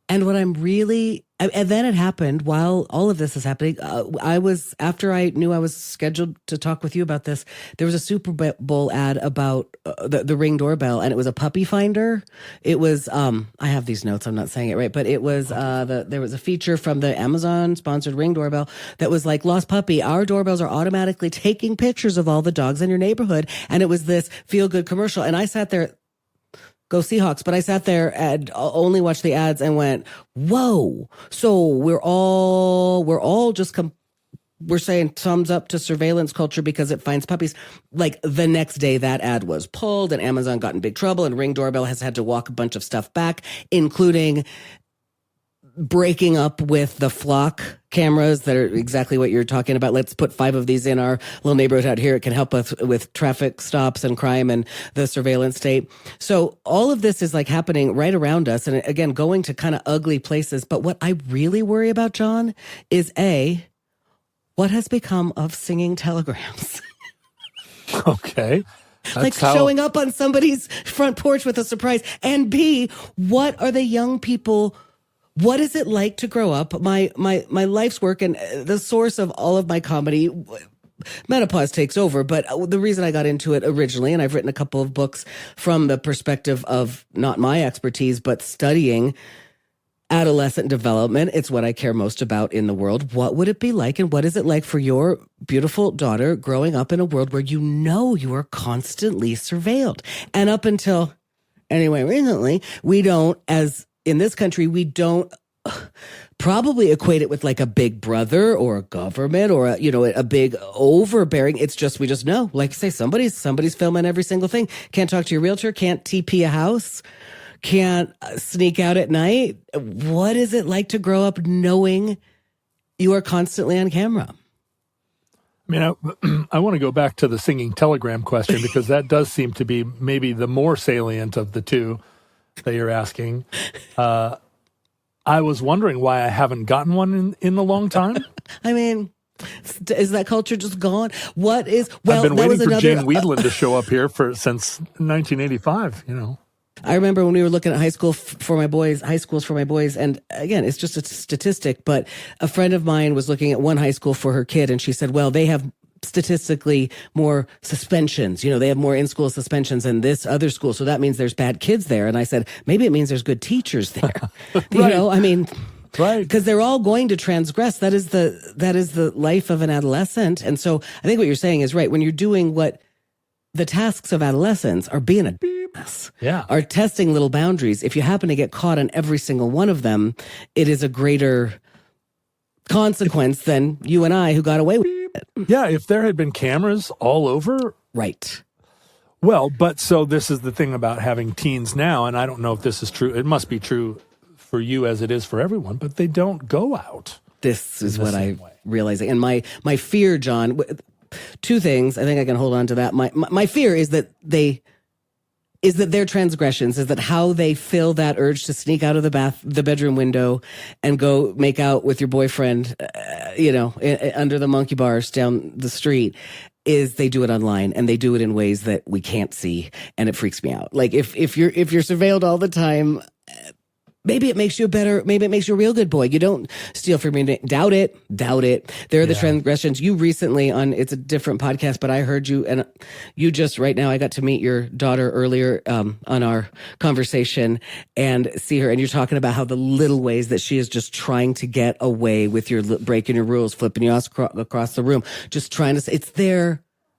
And what I'm really, and then it happened while all of this is happening. After I knew I was scheduled to talk with you about this, there was a Super Bowl ad about the Ring doorbell, and it was a puppy finder. It was, I have these notes, I'm not saying it right, but it was, there was a feature from the Amazon sponsored Ring doorbell that was like, lost puppy, our doorbells are automatically taking pictures of all the dogs in your neighborhood. And it was this feel good commercial. And I sat there, go Seahawks. But I sat there and only watched the ads and went, whoa. So we're saying thumbs up to surveillance culture because it finds puppies. Like the next day that ad was pulled and Amazon got in big trouble and Ring Doorbell has had to walk a bunch of stuff back, including breaking up with the Flock cameras that are exactly what you're talking about. Let's put 5 of these in our little neighborhood out here. It can help us with traffic stops and crime and the surveillance state. So all of this is like happening right around us. And again, going to kind of ugly places. But what I really worry about, John, is what has become of singing telegrams? Okay. Like showing up on somebody's front porch with a surprise. And B, what are the young people? What is it like to grow up? My life's work and the source of all of my comedy, menopause takes over. But the reason I got into it originally, and I've written a couple of books from the perspective of not my expertise, but studying adolescent development. It's what I care most about in the world. What would it be like? And what is it like for your beautiful daughter growing up in a world where you know you are constantly surveilled? And up until, anyway, recently, we don't, as in this country, we don't probably equate it with like a big brother or a government or a big overbearing. It's just, we just know, like say somebody's filming every single thing. Can't talk to your realtor, can't TP a house, can't sneak out at night. What is it like to grow up knowing you are constantly on camera? I mean, I want to go back to the singing telegram question because that does seem to be maybe the more salient of the two that you're asking. I was wondering why I haven't gotten one in a long time. I mean, is that culture just gone? I've been waiting for Jane Weedland to show up here since 1985, I remember when we were looking at high schools for my boys, and again, it's just a statistic, but a friend of mine was looking at one high school for her kid, and she said, well, they have statistically more suspensions. They have more in-school suspensions than this other school, so that means there's bad kids there. And I said, maybe it means there's good teachers there. Right. Right. Because they're all going to transgress. That is the life of an adolescent. And so I think what you're saying is right. When you're doing what the tasks of adolescents are, being a are testing little boundaries. If you happen to get caught on every single one of them, it is a greater consequence than you and I who got away with it. Yeah, if there had been cameras all over. Right. Well, but so this is the thing about having teens now, and I don't know if this is true. It must be true for you as it is for everyone, but they don't go out. This is what I'm realizing. And my fear, John, 2 things, I think I can hold on to that. My fear is that their transgressions, is that how they fill that urge to sneak out of the bedroom window and go make out with your boyfriend, under the monkey bars down the street, is they do it online and they do it in ways that we can't see, and it freaks me out. Like if you're surveilled all the time, maybe it makes you a real good boy. You don't steal from me. Doubt it. There are the transgressions. You recently it's a different podcast, but I heard you, and you just right now, I got to meet your daughter earlier on our conversation and see her. And you're talking about how the little ways that she is just trying to get away with your breaking your rules, flipping you across the room, just trying to say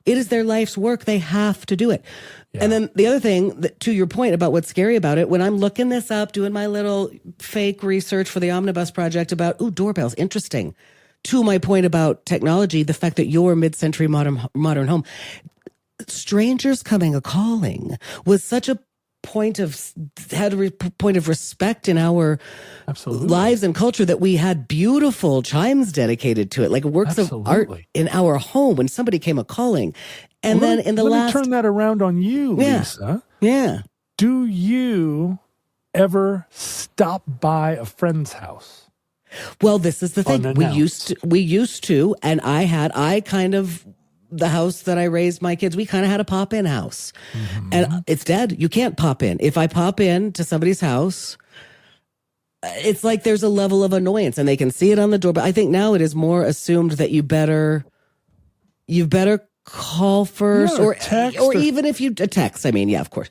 it is their life's work. They have to do it. Yeah. And then the other thing, to your point about what's scary about it, when I'm looking this up, doing my little fake research for the Omnibus Project about, doorbells, interesting. To my point about technology, the fact that your mid-century modern home, strangers coming a-calling was such a point of respect in our Absolutely. lives and culture that we had beautiful chimes dedicated to it, like works of art in our home when somebody came a calling. And then in the let me turn that around on you, Lisa. Yeah. Do you ever stop by a friend's house? Well, this is the thing. Unannounced. We used to, and the house that I raised my kids, we kind of had a pop-in house. And it's dead. You can't pop in. If I pop in to somebody's house, it's like there's a level of annoyance and they can see it on the door. But I think now it is more assumed that you better call first or text or even if you text. I mean, yeah, of course.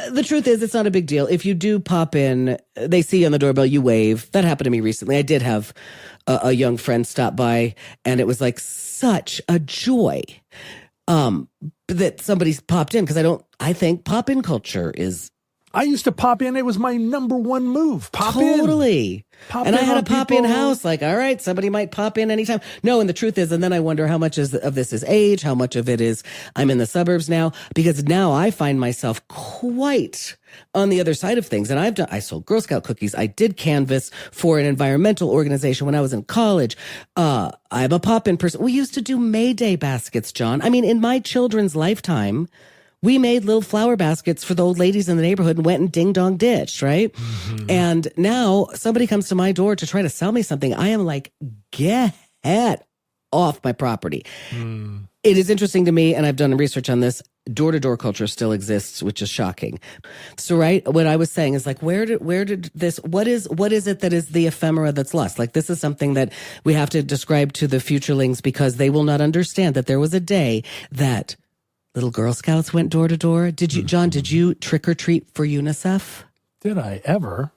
The truth is, it's not a big deal. If you do pop in, they see you on the doorbell, you wave. That happened to me recently. I did have a young friend stop by, and it was like such a joy that somebody's popped in, because I think pop-in culture is... I used to pop in. It was my number one move. Pop in. Totally. And I had a pop-in house. Like, all right, somebody might pop in anytime. No, and the truth is, and then I wonder how much of this is age, how much of it is I'm in the suburbs now, because now I find myself quite on the other side of things. And I sold Girl Scout cookies. I did canvas for an environmental organization when I was in college. I'm a pop-in person. We used to do May Day baskets, John. I mean, in my children's lifetime, we made little flower baskets for the old ladies in the neighborhood and went and ding-dong ditched, right? And now somebody comes to my door to try to sell me something. I am like, get off my property. It is interesting to me, and I've done research on this, door-to-door culture still exists, which is shocking. So, right, what I was saying is like, where did this, what is it that is the ephemera that's lost? Like, this is something that we have to describe to the futurelings, because they will not understand that there was a day that little Girl Scouts went door to door. John, did you trick or treat for UNICEF? Did I ever?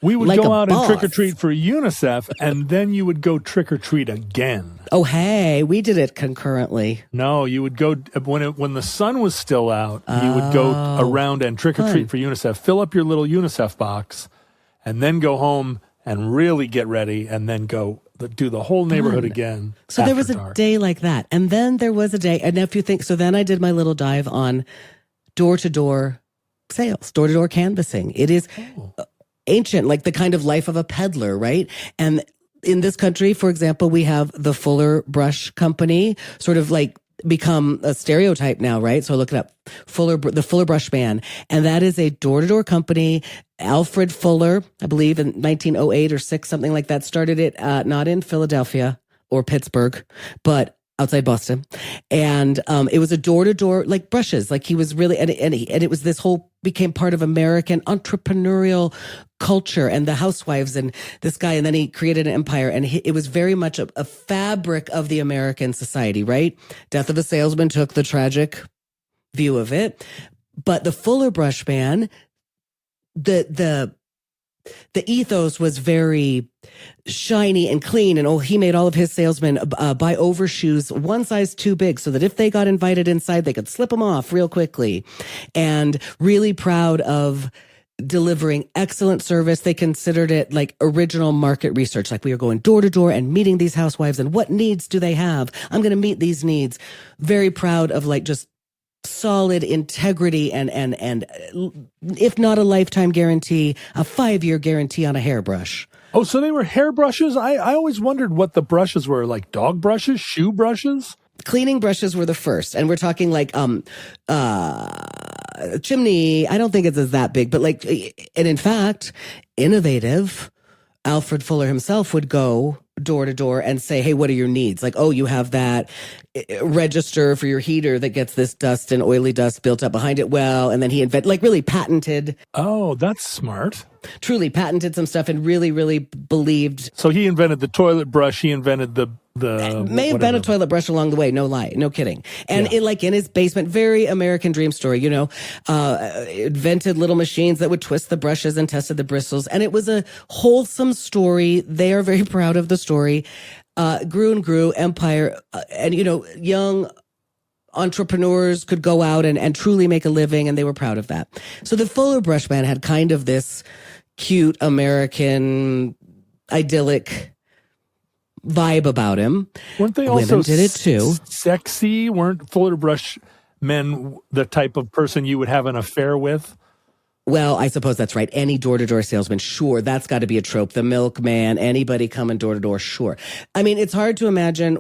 We would Like go a out boss. and trick or treat for UNICEF, and then you would go trick or treat again. Oh, hey, we did it concurrently. No, you would go when the sun was still out. You would go around and trick or treat for UNICEF. Fill up your little UNICEF box, and then go home and really get ready, and then go do the whole neighborhood again. So there was a day like that. And then there was a day, and if you think, so then I did my little dive on door-to-door sales, door-to-door canvassing. It is ancient, like the kind of life of a peddler, right? And in this country, for example, we have the Fuller Brush Company, sort of like become a stereotype now, right? So look it up, the Fuller Brush Man. And that is a door-to-door company. Alfred Fuller, I believe in 1908 or 6, something like that, started it, not in Philadelphia or Pittsburgh, but outside Boston. And it was a door-to-door, like brushes, like he was really, and it was this whole, became part of American entrepreneurial culture and the housewives and this guy, and then he created an empire, and it was very much a fabric of the American society, right? Death of a Salesman took the tragic view of it. But the Fuller Brush Man, the ethos was very shiny and clean, and he made all of his salesmen buy overshoes one size too big, so that if they got invited inside, they could slip them off real quickly. And really proud of delivering excellent service. They considered it like original market research. Like, we are going door to door and meeting these housewives, and what needs do they have? I'm going to meet these needs. Very proud of like just solid integrity and if not a lifetime guarantee, a 5-year guarantee on a hairbrush. Oh, so they were hairbrushes? I always wondered what the brushes were, like dog brushes, shoe brushes? Cleaning brushes were the first, and we're talking like chimney. I don't think it's that big, but like, and in fact, innovative. Alfred Fuller himself would go door to door and say, hey, what are your needs? Like, oh, you have that register for your heater that gets this dust and oily dust built up behind it. Well, and then he really patented. Oh, that's smart. Truly patented some stuff and really, really believed. So he invented the toilet brush. He invented the may have been a toilet brush along the way. No lie. No kidding. And in his basement, very American dream story, invented little machines that would twist the brushes and tested the bristles. And it was a wholesome story. They are very proud of the story. Grew and grew, empire. And young entrepreneurs could go out and truly make a living, and they were proud of that. So the Fuller Brush Man had kind of this cute American idyllic vibe about him. Weren't they also Women did it too? Sexy? Weren't Fuller Brush men the type of person you would have an affair with? Well, I suppose that's right. Any door-to-door salesman, sure, that's got to be a trope. The milkman, anybody coming door-to-door, sure. I mean, it's hard to imagine.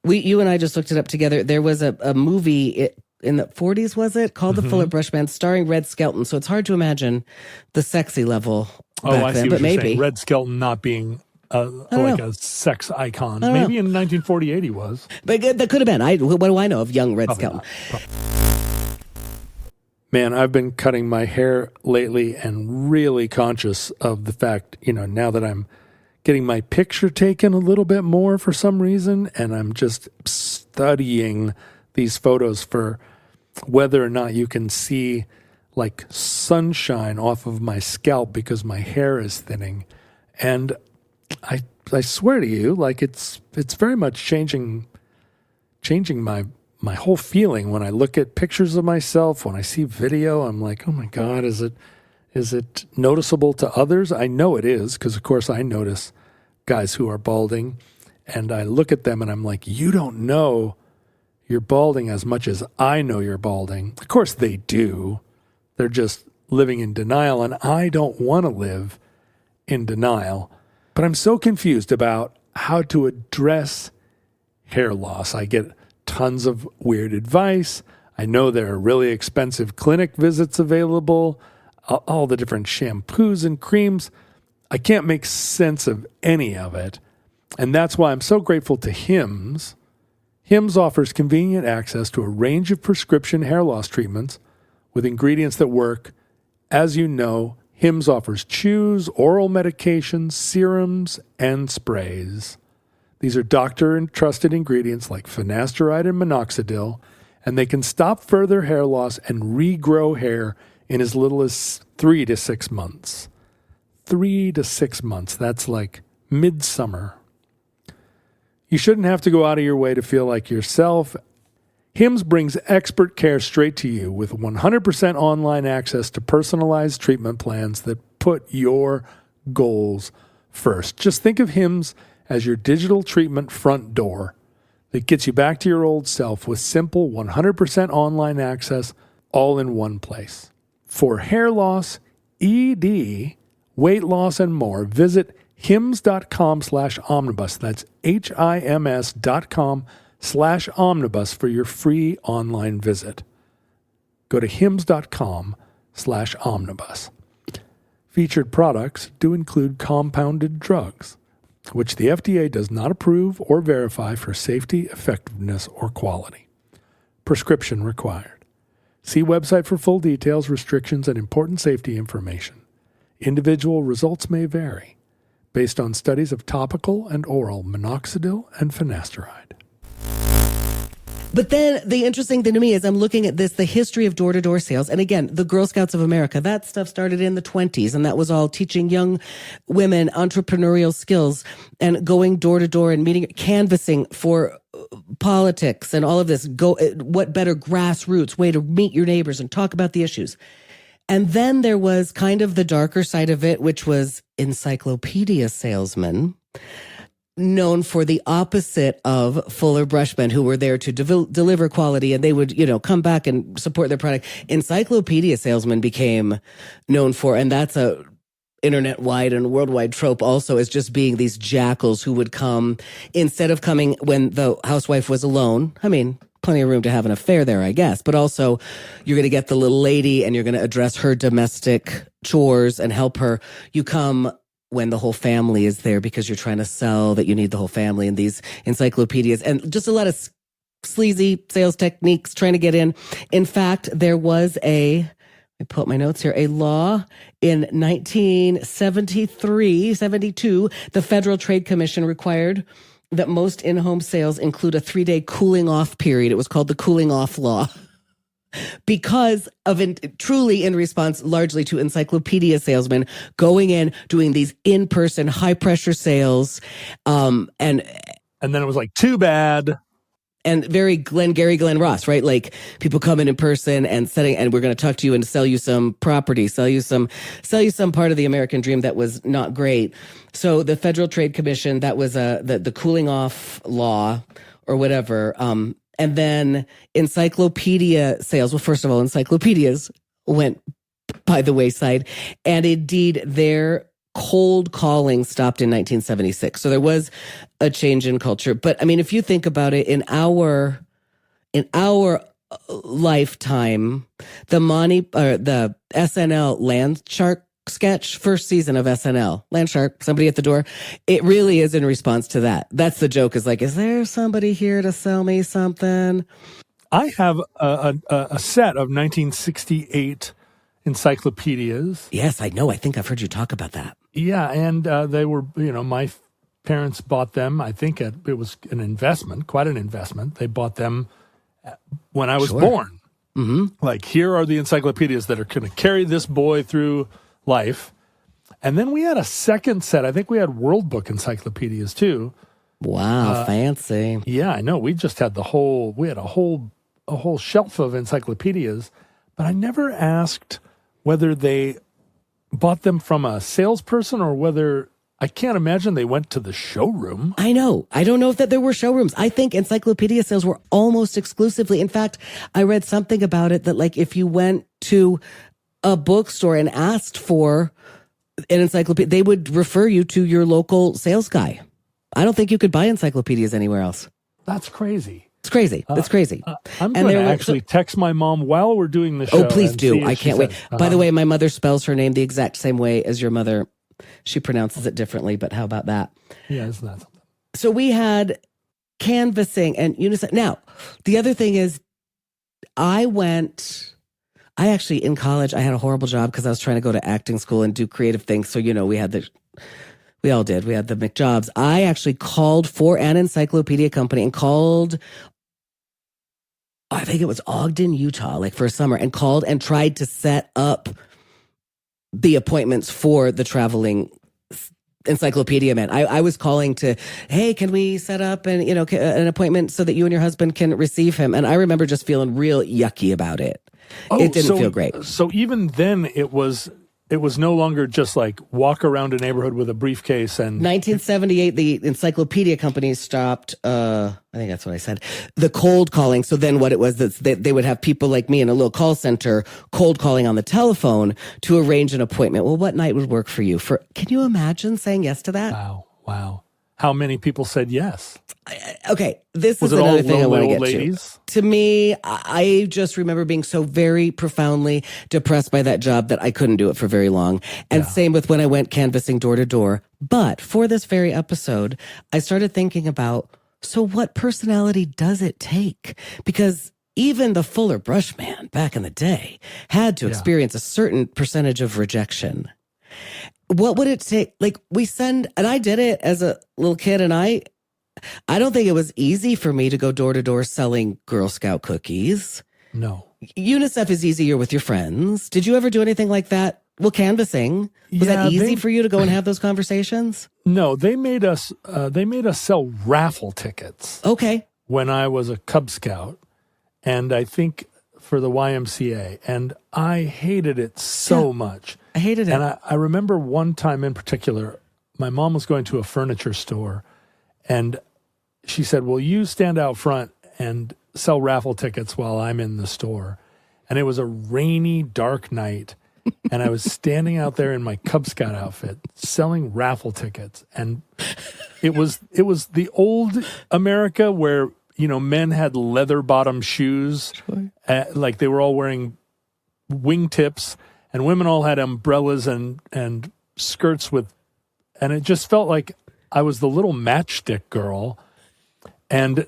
You and I just looked it up together. There was a movie in the 40s, was it? Called The Fuller Brush Band, starring Red Skelton. So it's hard to imagine the sexy level back I see then, what but you're maybe. saying. Red Skelton not being a sex icon. Maybe in 1948 he was. But that could have been. What do I know of young Red Skelton? Man, I've been cutting my hair lately and really conscious of the fact, now that I'm getting my picture taken a little bit more for some reason, and I'm just studying these photos for whether or not you can see like sunshine off of my scalp because my hair is thinning. And I swear to you, like it's very much changing my whole feeling when I look at pictures of myself. When I see video, I'm like, oh my God, is it noticeable to others? I know it is, because of course I notice guys who are balding, and I look at them and I'm like, you don't know you're balding as much as I know you're balding. Of course they do. They're just living in denial, and I don't want to live in denial. But I'm so confused about how to address hair loss. I get tons of weird advice. I know there are really expensive clinic visits available, all the different shampoos and creams. I can't make sense of any of it. And that's why I'm so grateful to Hims. Hims offers convenient access to a range of prescription hair loss treatments with ingredients that work. As you know, Hims offers chews, oral medications, serums, and sprays. These are doctor-trusted ingredients like finasteride and minoxidil, and they can stop further hair loss and regrow hair in as little as 3 to 6 months. 3 to 6 months, that's like midsummer. You shouldn't have to go out of your way to feel like yourself. Hims brings expert care straight to you with 100% online access to personalized treatment plans that put your goals first. Just think of Hims as your digital treatment front door that gets you back to your old self with simple 100% online access all in one place. For hair loss, ED, weight loss, and more, visit hims.com/omnibus. That's HIMS.com/omnibus for your free online visit. Go to hims.com/omnibus. Featured products do include compounded drugs, which the FDA does not approve or verify for safety, effectiveness, or quality. Prescription required. See website for full details, restrictions, and important safety information. Individual results may vary based on studies of topical and oral minoxidil and finasteride. But then the interesting thing to me is I'm looking at the history of door-to-door sales. And again, the Girl Scouts of America, that stuff started in the 20s. And that was all teaching young women entrepreneurial skills and going door-to-door and meeting, canvassing for politics and all of this. What better grassroots way to meet your neighbors and talk about the issues. And then there was kind of the darker side of it, which was encyclopedia salesmen, known for the opposite of Fuller Brushman, who were there to deliver quality, and they would, come back and support their product. Encyclopedia salesmen became known for, and that's a internet-wide and worldwide trope also, as just being these jackals who would come instead of coming when the housewife was alone. I mean, plenty of room to have an affair there, I guess. But also, you're going to get the little lady and you're going to address her domestic chores and help her. You come when the whole family is there because you're trying to sell that you need the whole family in these encyclopedias. And just a lot of sleazy sales techniques trying to get in. In fact, there was I pull up my notes here, a law in 1973, 72, the Federal Trade Commission required that most in-home sales include a 3-day cooling off period. It was called the cooling off law because of truly in response largely to encyclopedia salesmen going in, doing these in-person high pressure sales. And then it was like, too bad. And very Glenn Ross, right? Like people come in person and we're going to talk to you and sell you some property, sell you some part of the American dream that was not great. So the Federal Trade Commission, that was the cooling off law or whatever. And then encyclopedia sales. Well, first of all, encyclopedias went by the wayside. And indeed, their cold calling stopped in 1976. So there was a change in culture. But I mean, if you think about it, in our lifetime, the SNL Land Shark sketch, first season of SNL, Land Shark, somebody at the door, it really is in response to that. That's the joke, is like, is there somebody here to sell me something? I have a set of 1968 encyclopedias. Yes, I know. I think I've heard you talk about that. Yeah, and they were, my parents bought them. I think it was an investment, quite an investment. They bought them when I was born. Mm-hmm. Like, here are the encyclopedias that are going to carry this boy through life. And then we had a second set. I think we had World Book encyclopedias too. Wow, fancy. Yeah, I know. We just had a whole shelf of encyclopedias, but I never asked whether they bought them from a salesperson or whether, I can't imagine they went to the showroom. I know. I don't know if that there were showrooms. I think encyclopedia sales were almost exclusively. In fact, I read something about it that, like, if you went to a bookstore and asked for an encyclopedia, they would refer you to your local sales guy. I don't think you could buy encyclopedias anywhere else. That's crazy. It's crazy. It's crazy. I'm going to actually text my mom while we're doing the show. Oh, please do. I can't wait. By the way, my mother spells her name the exact same way as your mother. She pronounces it differently, but how about that? Yeah, isn't that something? So we had canvassing and UNICEF. Now, the other thing is, I actually, in college, I had a horrible job because I was trying to go to acting school and do creative things. So, we all did. We had the McJobs. I actually called for an encyclopedia company and I think it was Ogden, Utah, like for a summer, and called and tried to set up the appointments for the traveling encyclopedia man. I was calling to, hey, can we set up an appointment so that you and your husband can receive him? And I remember just feeling real yucky about it. It didn't feel great. So even then it was no longer just like walk around a neighborhood with a briefcase. And 1978, the encyclopedia companies stopped, I think that's what I said, the cold calling. So then what it was, that they would have people like me in a little call center cold calling on the telephone to arrange an appointment. Well, what night would work for you? Can you imagine saying yes to that? Wow. How many people said yes? Okay, this is another thing I want to get ladies? To me, I just remember being so very profoundly depressed by that job that I couldn't do it for very long. And same with when I went canvassing door to door. But for this very episode, I started thinking about, so what personality does it take? Because even the Fuller Brush Man back in the day had to experience a certain percentage of rejection. What would it take? Like, and I did it as a little kid, and I don't think it was easy for me to go door to door selling Girl Scout cookies. No. UNICEF is easier with your friends. Did you ever do anything like that? Well, canvassing, was that easy for you to go and have those conversations? No, they made us sell raffle tickets. Okay. When I was a Cub Scout, and I think for the YMCA, and I hated it so much. I hated it. And I remember one time in particular, my mom was going to a furniture store, and she said, "Will you stand out front and sell raffle tickets while I'm in the store?" And it was a rainy, dark night, and I was standing out there in my Cub Scout outfit selling raffle tickets. And it was the old America where, men had leather bottom shoes, like they were all wearing wingtips, and women all had umbrellas and skirts and it just felt like I was the little matchstick girl, and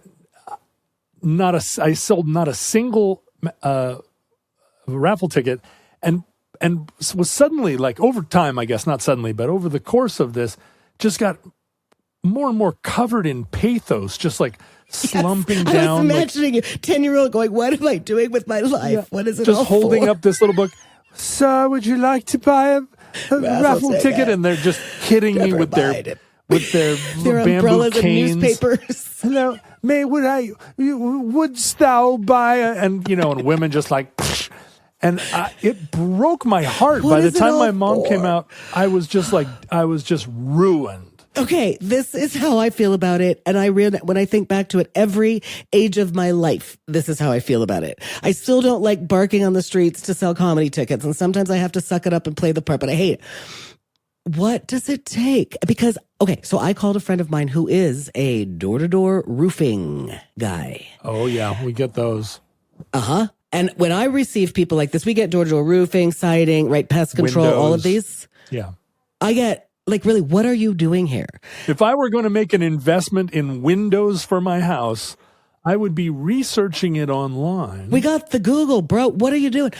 I sold not a single raffle ticket, and was suddenly, like, over time, I guess not suddenly, but over the course of this, just got more and more covered in pathos, just like slumping down. I was imagining you, 10-year-old, going, "What am I doing with my life? Yeah, what is it just all holding for?" up this little book. "Sir, would you like to buy a raffle ticket?" And they're just kidding me with their bamboo umbrellas canes. And newspapers. "Hello, wouldst thou buy a," and women just like, and it broke my heart. By the time my mom came out, I was just ruined. Okay, this is how I feel about it. And when I think back to it, every age of my life, this is how I feel about it. I still don't like barking on the streets to sell comedy tickets. And sometimes I have to suck it up and play the part, but I hate it. What does it take? Because, okay, so I called a friend of mine who is a door-to-door roofing guy. Oh, yeah, we get those. Uh-huh. And when I receive people like this, we get door-to-door roofing, siding, right, pest control, Windows. all of these. Yeah. I get, like, really, what are you doing here? If I were going to make an investment in windows for my house, I would be researching it online. We got the Google, bro. What are you doing?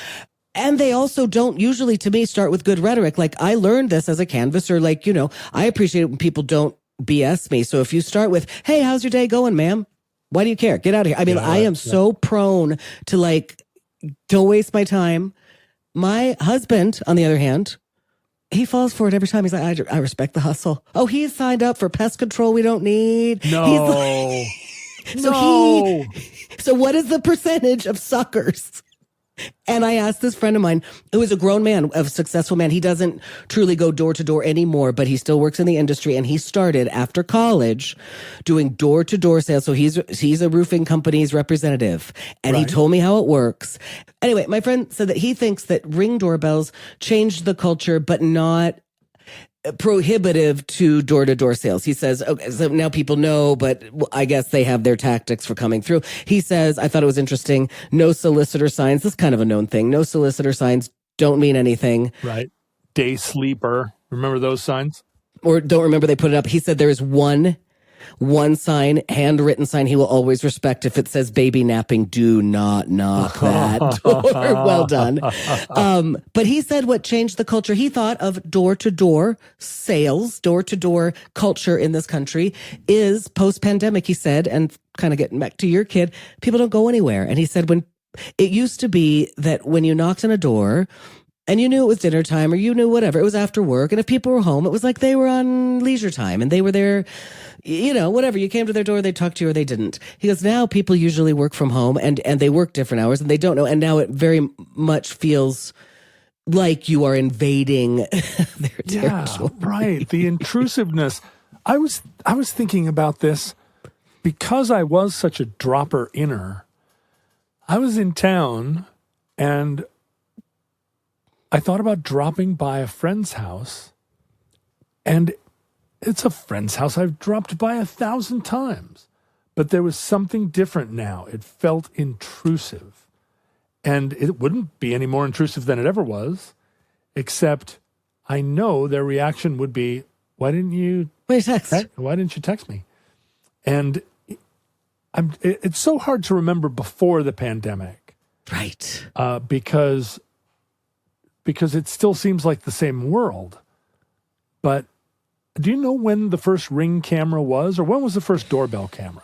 And they also don't usually, to me, start with good rhetoric. Like, I learned this as a canvasser. Like, I appreciate it when people don't BS me. So if you start with, hey, how's your day going, ma'am? Why do you care? Get out of here. I mean, I am so prone to, like, don't waste my time. My husband, on the other hand, he falls for it every time. He's like, I respect the hustle. Oh, he's signed up for pest control we don't need. No. So what is the percentage of suckers? And I asked this friend of mine, who is a grown man, a successful man. He doesn't truly go door to door anymore, but he still works in the industry. And he started after college doing door to door sales. So he's a roofing company's representative. And he told me how it works. Anyway, my friend said that he thinks that Ring doorbells changed the culture, but not prohibitive to door-to-door sales. He says, okay, so now people know, but I guess they have their tactics for coming through. He says, I thought it was interesting, no solicitor signs. This is kind of a known thing. No solicitor signs don't mean anything. Right. Day sleeper. Remember those signs? Or don't remember they put it up. He said there is one sign, handwritten sign he will always respect. If it says baby napping, do not knock that door. Well done. But he said what changed the culture, he thought of door-to-door sales, door-to-door culture in this country is post-pandemic, he said, and kind of getting back to your kid, people don't go anywhere. And he said when it used to be that when you knocked on a door, and you knew it was dinner time or you knew whatever, it was after work. And if people were home, it was like they were on leisure time and they were there, whatever. You came to their door, they talked to you or they didn't. He goes, now people usually work from home and they work different hours and they don't know. And now it very much feels like you are invading their territory. Yeah, right. The intrusiveness. I was thinking about this because I was such a dropper inner. I was in town and I thought about dropping by a friend's house, and it's a friend's house I've dropped by 1,000 times. But there was something different now. It felt intrusive. And it wouldn't be any more intrusive than it ever was, except I know their reaction would be, why didn't you text me? And it's so hard to remember before the pandemic. Right. Because it still seems like the same world. But do you know when the first Ring camera was, or when was the first doorbell camera?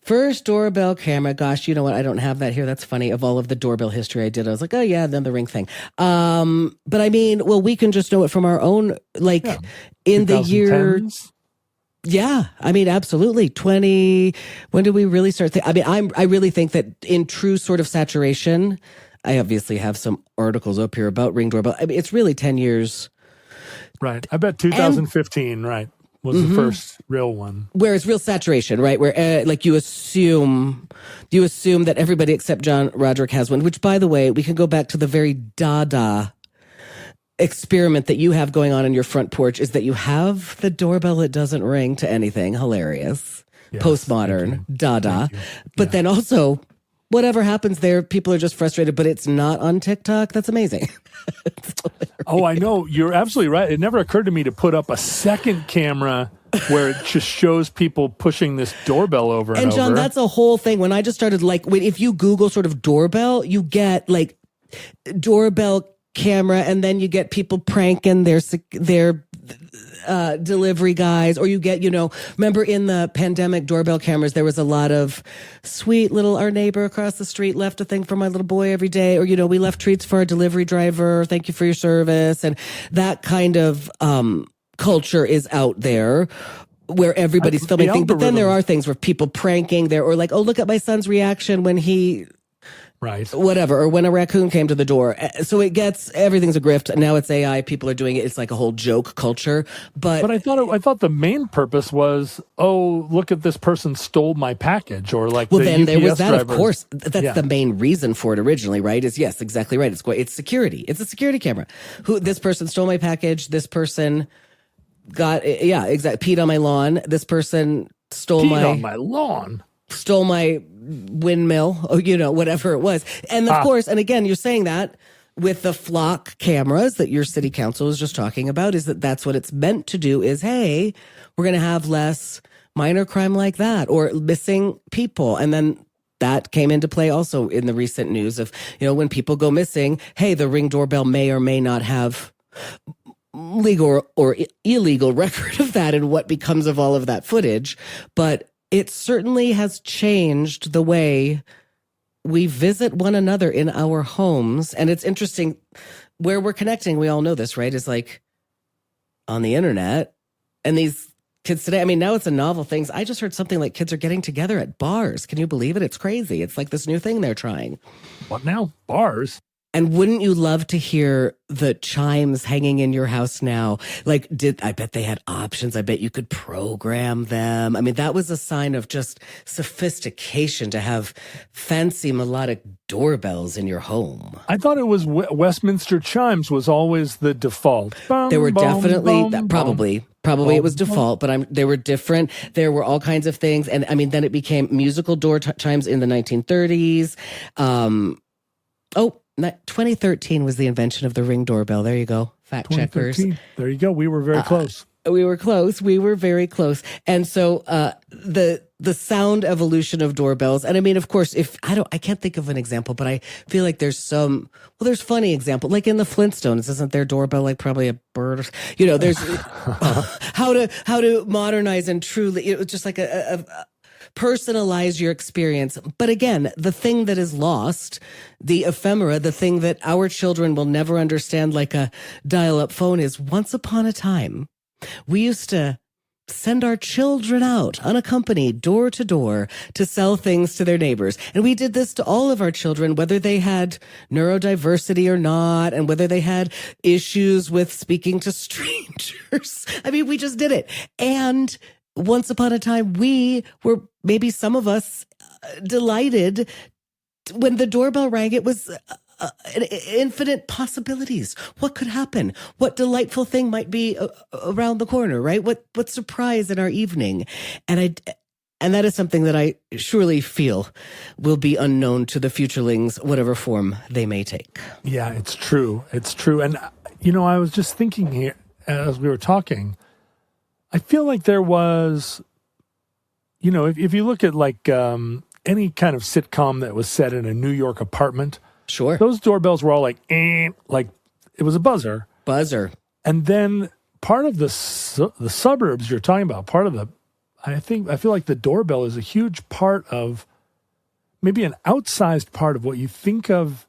First doorbell camera, gosh, you know what? I don't have that here. That's funny. Of all of the doorbell history I did, I was like, oh yeah, then the Ring thing. But I mean, well, we can just know it from our own, in the year. Yeah, I mean, absolutely. When did we really start? I really think that in true sort of saturation, I obviously have some articles up here about Ring doorbell. I mean, it's really 10 years. Right. I bet 2015, was the first real one. Where it's real saturation, right? Where you assume that everybody except John Roderick has one, which, by the way, we can go back to the very Dada experiment that you have going on your front porch, is that you have the doorbell that doesn't ring to anything. Hilarious. Yes, postmodern, Dada. But then also, whatever happens there, people are just frustrated, but it's not on TikTok. That's amazing. Oh, I know. You're absolutely right. It never occurred to me to put up a second camera where it just shows people pushing this doorbell over and over. And John, that's a whole thing. When I just started, if you Google sort of doorbell, you get doorbell camera, and then you get people pranking their delivery guys, or you get, remember in the pandemic doorbell cameras, there was a lot of sweet little, our neighbor across the street left a thing for my little boy every day, or, we left treats for our delivery driver. Thank you for your service. And that kind of culture is out there where everybody's filming things. But then there are things where people pranking there, or oh, look at my son's reaction when he Right. Whatever, or when a raccoon came to the door. So everything's a grift. Now it's AI. People are doing it. It's like a whole joke culture. But I thought the main purpose was, oh, look at this person stole my package, or like well, the then UPS there was that. drivers. Of course, that's the main reason for it originally, right? Is yes, exactly right. It's security. It's a security camera. This person stole my package. This person peed on my lawn. This person stole on my lawn. Stole my windmill, or whatever it was. And of course, and again, you're saying that with the flock cameras that your city council is just talking about, is that's what it's meant to do, is, hey, we're going to have less minor crime like that, or missing people. And then that came into play also in the recent news of, when people go missing, hey, the Ring doorbell may or may not have legal or illegal record of that and what becomes of all of that footage. But it certainly has changed the way we visit one another in our homes. And it's interesting where we're connecting. We all know this, right? Is like on the internet. And these kids today, I mean, now it's a novel thing. I just heard something like kids are getting together at bars. Can you believe it? It's crazy. It's like this new thing they're trying. What now? Bars? And wouldn't you love to hear the chimes hanging in your house now? Like, I bet they had options. I bet you could program them. I mean, that was a sign of just sophistication to have fancy melodic doorbells in your home. I thought it was Westminster chimes was always the default. There were definitely, probably it was default, but they were different. There were all kinds of things. And I mean, then it became musical door chimes in the 1930s. 2013 was the invention of the Ring doorbell. There you go. Fact checkers. There you go. We were very close. We were close. We were very close. And so the sound evolution of doorbells. And I mean, of course, I can't think of an example, but I feel like there's there's funny example. Like in the Flintstones, isn't their doorbell like probably a bird? There's how to modernize and truly, it was just like a personalize your experience. But again, the thing that is lost, the ephemera, the thing that our children will never understand, like a dial-up phone, is once upon a time, we used to send our children out unaccompanied door to door to sell things to their neighbors. And we did this to all of our children, whether they had neurodiversity or not, and whether they had issues with speaking to strangers. I mean, we just did it. And once upon a time, we were, maybe some of us, delighted when the doorbell rang. It was infinite possibilities. What could happen? What delightful thing might be around the corner, right? What surprise in our evening? And that is something that I surely feel will be unknown to the futurelings, whatever form they may take. Yeah, it's true. It's true. And, I was just thinking here as we were talking, I feel like there was, if you look at like any kind of sitcom that was set in a New York apartment, sure, those doorbells were all like it was a buzzer. And then part of the suburbs you're talking about, I feel like the doorbell is a huge part of, maybe an outsized part of what you think of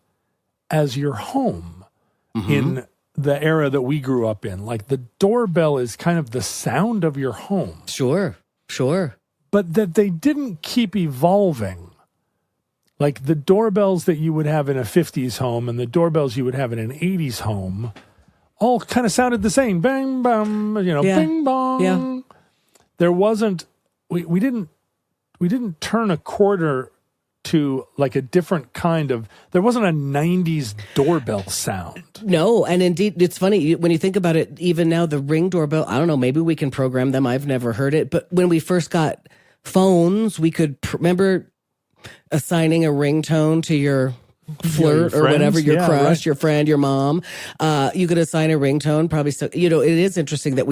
as your home in the era that we grew up in. Like the doorbell is kind of the sound of your home. Sure. But that they didn't keep evolving. Like the doorbells that you would have in a 50s home and the doorbells you would have in an 80s home all kind of sounded the same. Bang, bang, bing, bong. Yeah. There wasn't, we didn't turn a quarter to like a different kind of, there wasn't a 90s doorbell sound. No, and indeed, it's funny, when you think about it, even now the Ring doorbell, I don't know, maybe we can program them, I've never heard it, but when we first got phones, we could, remember assigning a ringtone to your flirt or whatever, your crush, right, your friend, your mom. You could assign a ringtone, probably. So, it is interesting that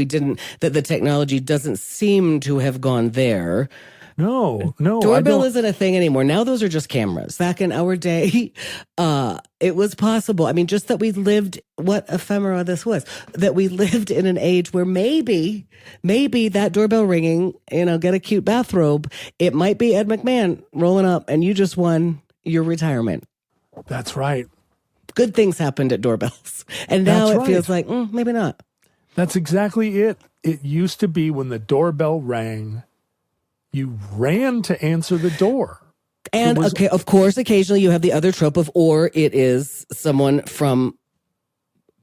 that the technology doesn't seem to have gone there. No. Doorbell isn't a thing anymore. Now those are just cameras. Back in our day, it was possible. I mean, just that we lived, what ephemera this was, that we lived in an age where maybe that doorbell ringing, get a cute bathrobe, it might be Ed McMahon rolling up and you just won your retirement. That's right. Good things happened at doorbells. And now it feels like, maybe not. That's exactly it. It used to be when the doorbell rang, you ran to answer the door. And okay, of course, occasionally you have the other trope of, or it is someone from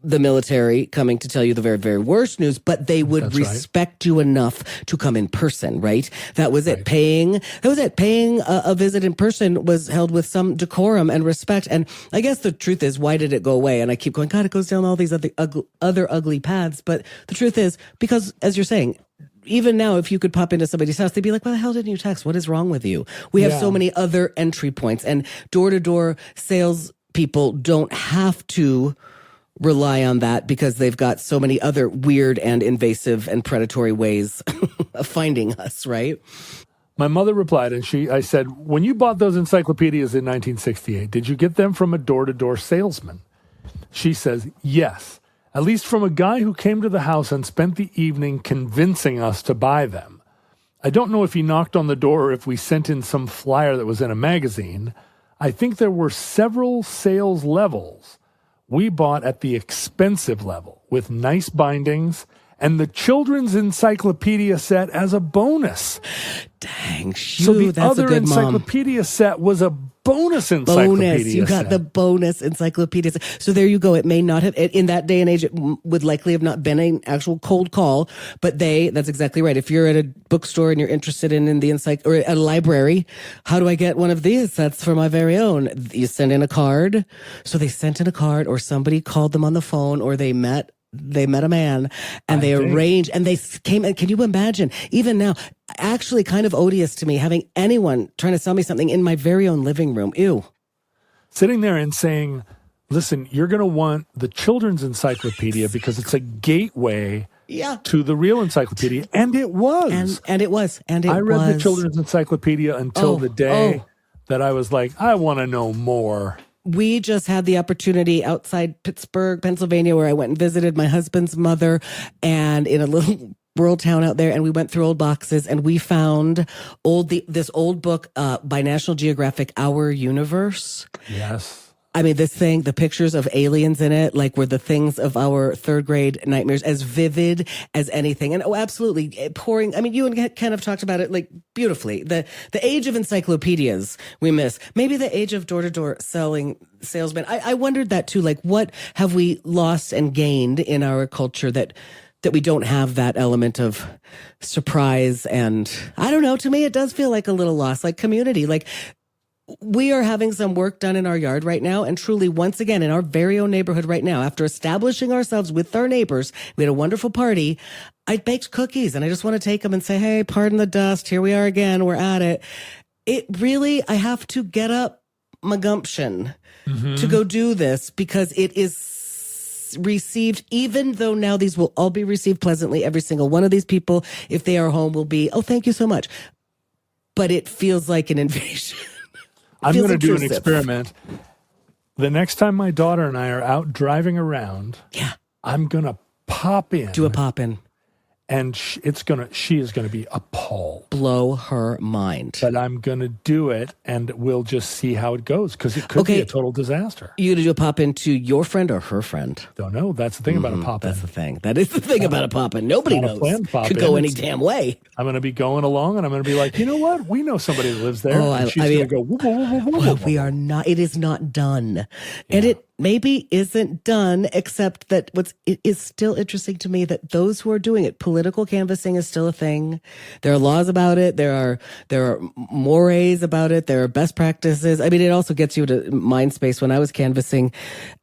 the military coming to tell you the very, very worst news, but they would respect you enough to come in person, right? That was it. Paying a visit in person was held with some decorum and respect. And I guess the truth is, why did it go away? And I keep going, God, it goes down all these other ugly paths. But the truth is, because as you're saying, even now, if you could pop into somebody's house, they'd be like, why the hell didn't you text? What is wrong with you? We have so many other entry points, and door-to-door sales people don't have to rely on that because they've got so many other weird and invasive and predatory ways of finding us, right? My mother replied, and I said, when you bought those encyclopedias in 1968, did you get them from a door-to-door salesman? She says, yes, at least from a guy who came to the house and spent the evening convincing us to buy them. I don't know if he knocked on the door or if we sent in some flyer that was in a magazine. I think there were several sales levels. We bought at the expensive level with nice bindings and the children's encyclopedia set as a bonus. Dang, so the that's other a good encyclopedia set was a bonus encyclopedia You got set. the bonus encyclopedia set. So there you go. It may not have, in that day and age, it would likely have not been an actual cold call, but that's exactly right. If you're at a bookstore and you're interested in the or at a library, how do I get one of these sets for my very own? You send in a card. So they sent in a card, or somebody called them on the phone, or they met a man and they arranged and they came. And can you imagine, even now, actually kind of odious to me having anyone trying to sell me something in my very own living room. Ew. Sitting there and saying, listen, you're going to want the children's encyclopedia because it's a gateway to the real encyclopedia. And it was. And it was. I read the children's encyclopedia until the day that I was like, I want to know more. We just had the opportunity outside Pittsburgh, Pennsylvania, where I went and visited my husband's mother, and in a little rural town out there, and we went through old boxes and we found this old book by National Geographic, Our Universe. Yes. I mean, this thing, the pictures of aliens in it, like were the things of our third grade nightmares, as vivid as anything. And absolutely pouring. I mean, you and Ken have talked about it like beautifully. The age of encyclopedias we miss. Maybe the age of door-to-door salesmen. I wondered that too. Like, what have we lost and gained in our culture that we don't have that element of surprise? And I don't know, to me, it does feel like a little loss, like community, like, we are having some work done in our yard right now. And truly, once again, in our very own neighborhood right now, after establishing ourselves with our neighbors, we had a wonderful party. I baked cookies and I just want to take them and say, hey, pardon the dust. Here we are again. We're at it. It really, I have to get up my gumption to go do this because it is received, even though now these will all be received pleasantly. Every single one of these people, if they are home, will be, oh, thank you so much. But it feels like an invasion. I'm going to do an experiment. The next time my daughter and I are out driving around, I'm going to pop in. Do a pop in. And she is going to be appalled. Blow her mind. But I'm going to do it, and we'll just see how it goes, because it could be a total disaster. You going to do a pop in to your friend or her friend? Don't know. That's the thing about a pop in. That's the thing. That is the thing about a pop in. Nobody knows. Could go any damn way. I'm going to be going along, and I'm going to be like, you know what? We know somebody that lives there. And she's going to go, whoa, whoa, whoa, whoa, whoa. We are not. It is not done. And it maybe isn't done, except that it is still interesting to me that those who are doing it, political canvassing is still a thing. There are laws about it. There are mores about it. There are best practices. I mean, it also gets you to mind space. When I was canvassing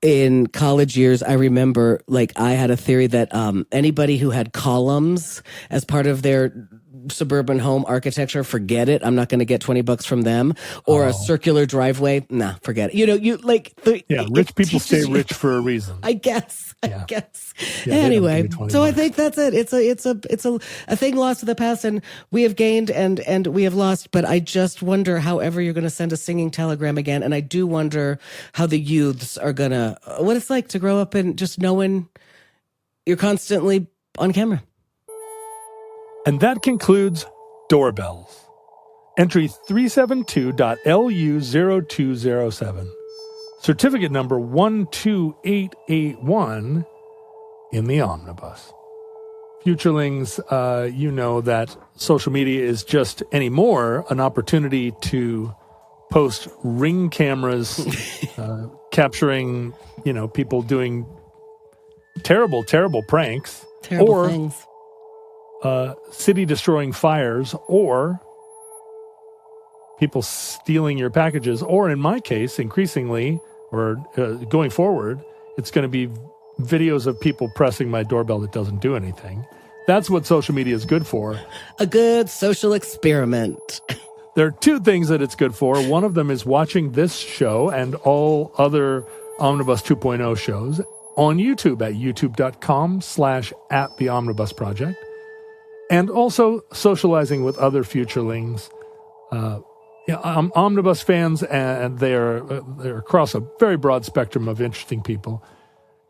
in college years, I remember, like, I had a theory that anybody who had columns as part of their suburban home architecture, forget it. I'm not going to get $20 from them. Or a circular driveway, nah, forget it. You know, you like rich people stay rich for a reason. I guess. Yeah, anyway, so I think that's it. It's a thing lost to the past, and we have gained and we have lost. But I just wonder, however, you're going to send a singing telegram again, and I do wonder how the youths are gonna, what it's like to grow up and just knowing you're constantly on camera. And that concludes Doorbells. Entry 372.LU0207. Certificate number 12881 in the omnibus. Futurelings, you know that social media is just anymore an opportunity to post Ring cameras capturing, people doing terrible, terrible pranks. Terrible things. City-destroying fires, or people stealing your packages, or in my case, increasingly, or going forward, it's going to be videos of people pressing my doorbell that doesn't do anything. That's what social media is good for. A good social experiment. There are two things that it's good for. One of them is watching this show and all other Omnibus 2.0 shows on YouTube at youtube.com/@theomnibusproject, and also socializing with other futurelings. Omnibus fans, and they're across a very broad spectrum of interesting people.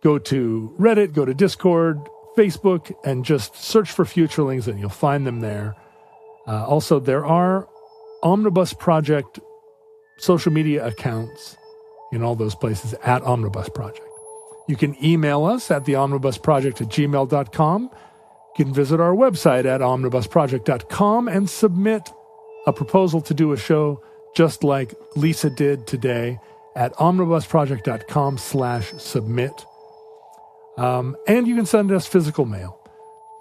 Go to Reddit, go to Discord, Facebook, and just search for futurelings, and you'll find them there. Also, there are Omnibus Project social media accounts in all those places at Omnibus Project. You can email us at theomnibusproject@gmail.com. You can visit our website at omnibusproject.com and submit a proposal to do a show just like Lisa did today at omnibusproject.com/submit. And you can send us physical mail.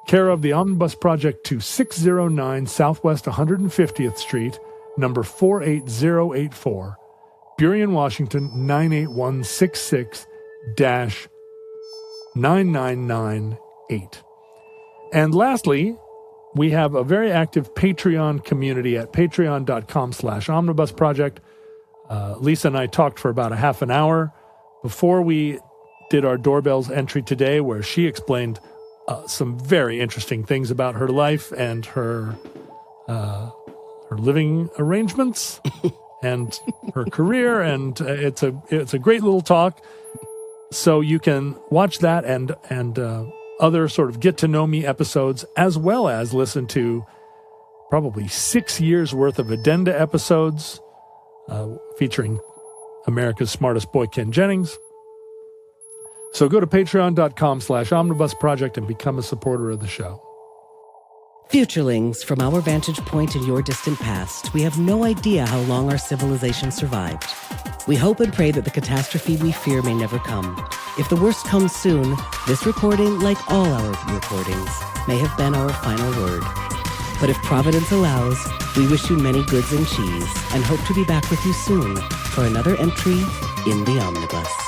Care of the Omnibus Project to 609 Southwest 150th Street, number 48084, Burien, Washington 98166-9998. And lastly, we have a very active Patreon community at patreon.com/omnibusproject. Lisa and I talked for about a half an hour before we did our Doorbells entry today, where she explained some very interesting things about her life and her living arrangements and her career, and it's a great little talk. So you can watch that and other sort of get to know me episodes, as well as listen to probably 6 years worth of addenda episodes featuring America's Smartest Boy, Ken Jennings. So go to patreon.com/omnibusproject and become a supporter of the show. Futurelings, from our vantage point in your distant past, we have no idea how long our civilization survived. We hope and pray that the catastrophe we fear may never come. If the worst comes soon, this recording, like all our recordings, may have been our final word. But if Providence allows, we wish you many goods and cheese, and hope to be back with you soon for another entry in the Omnibus.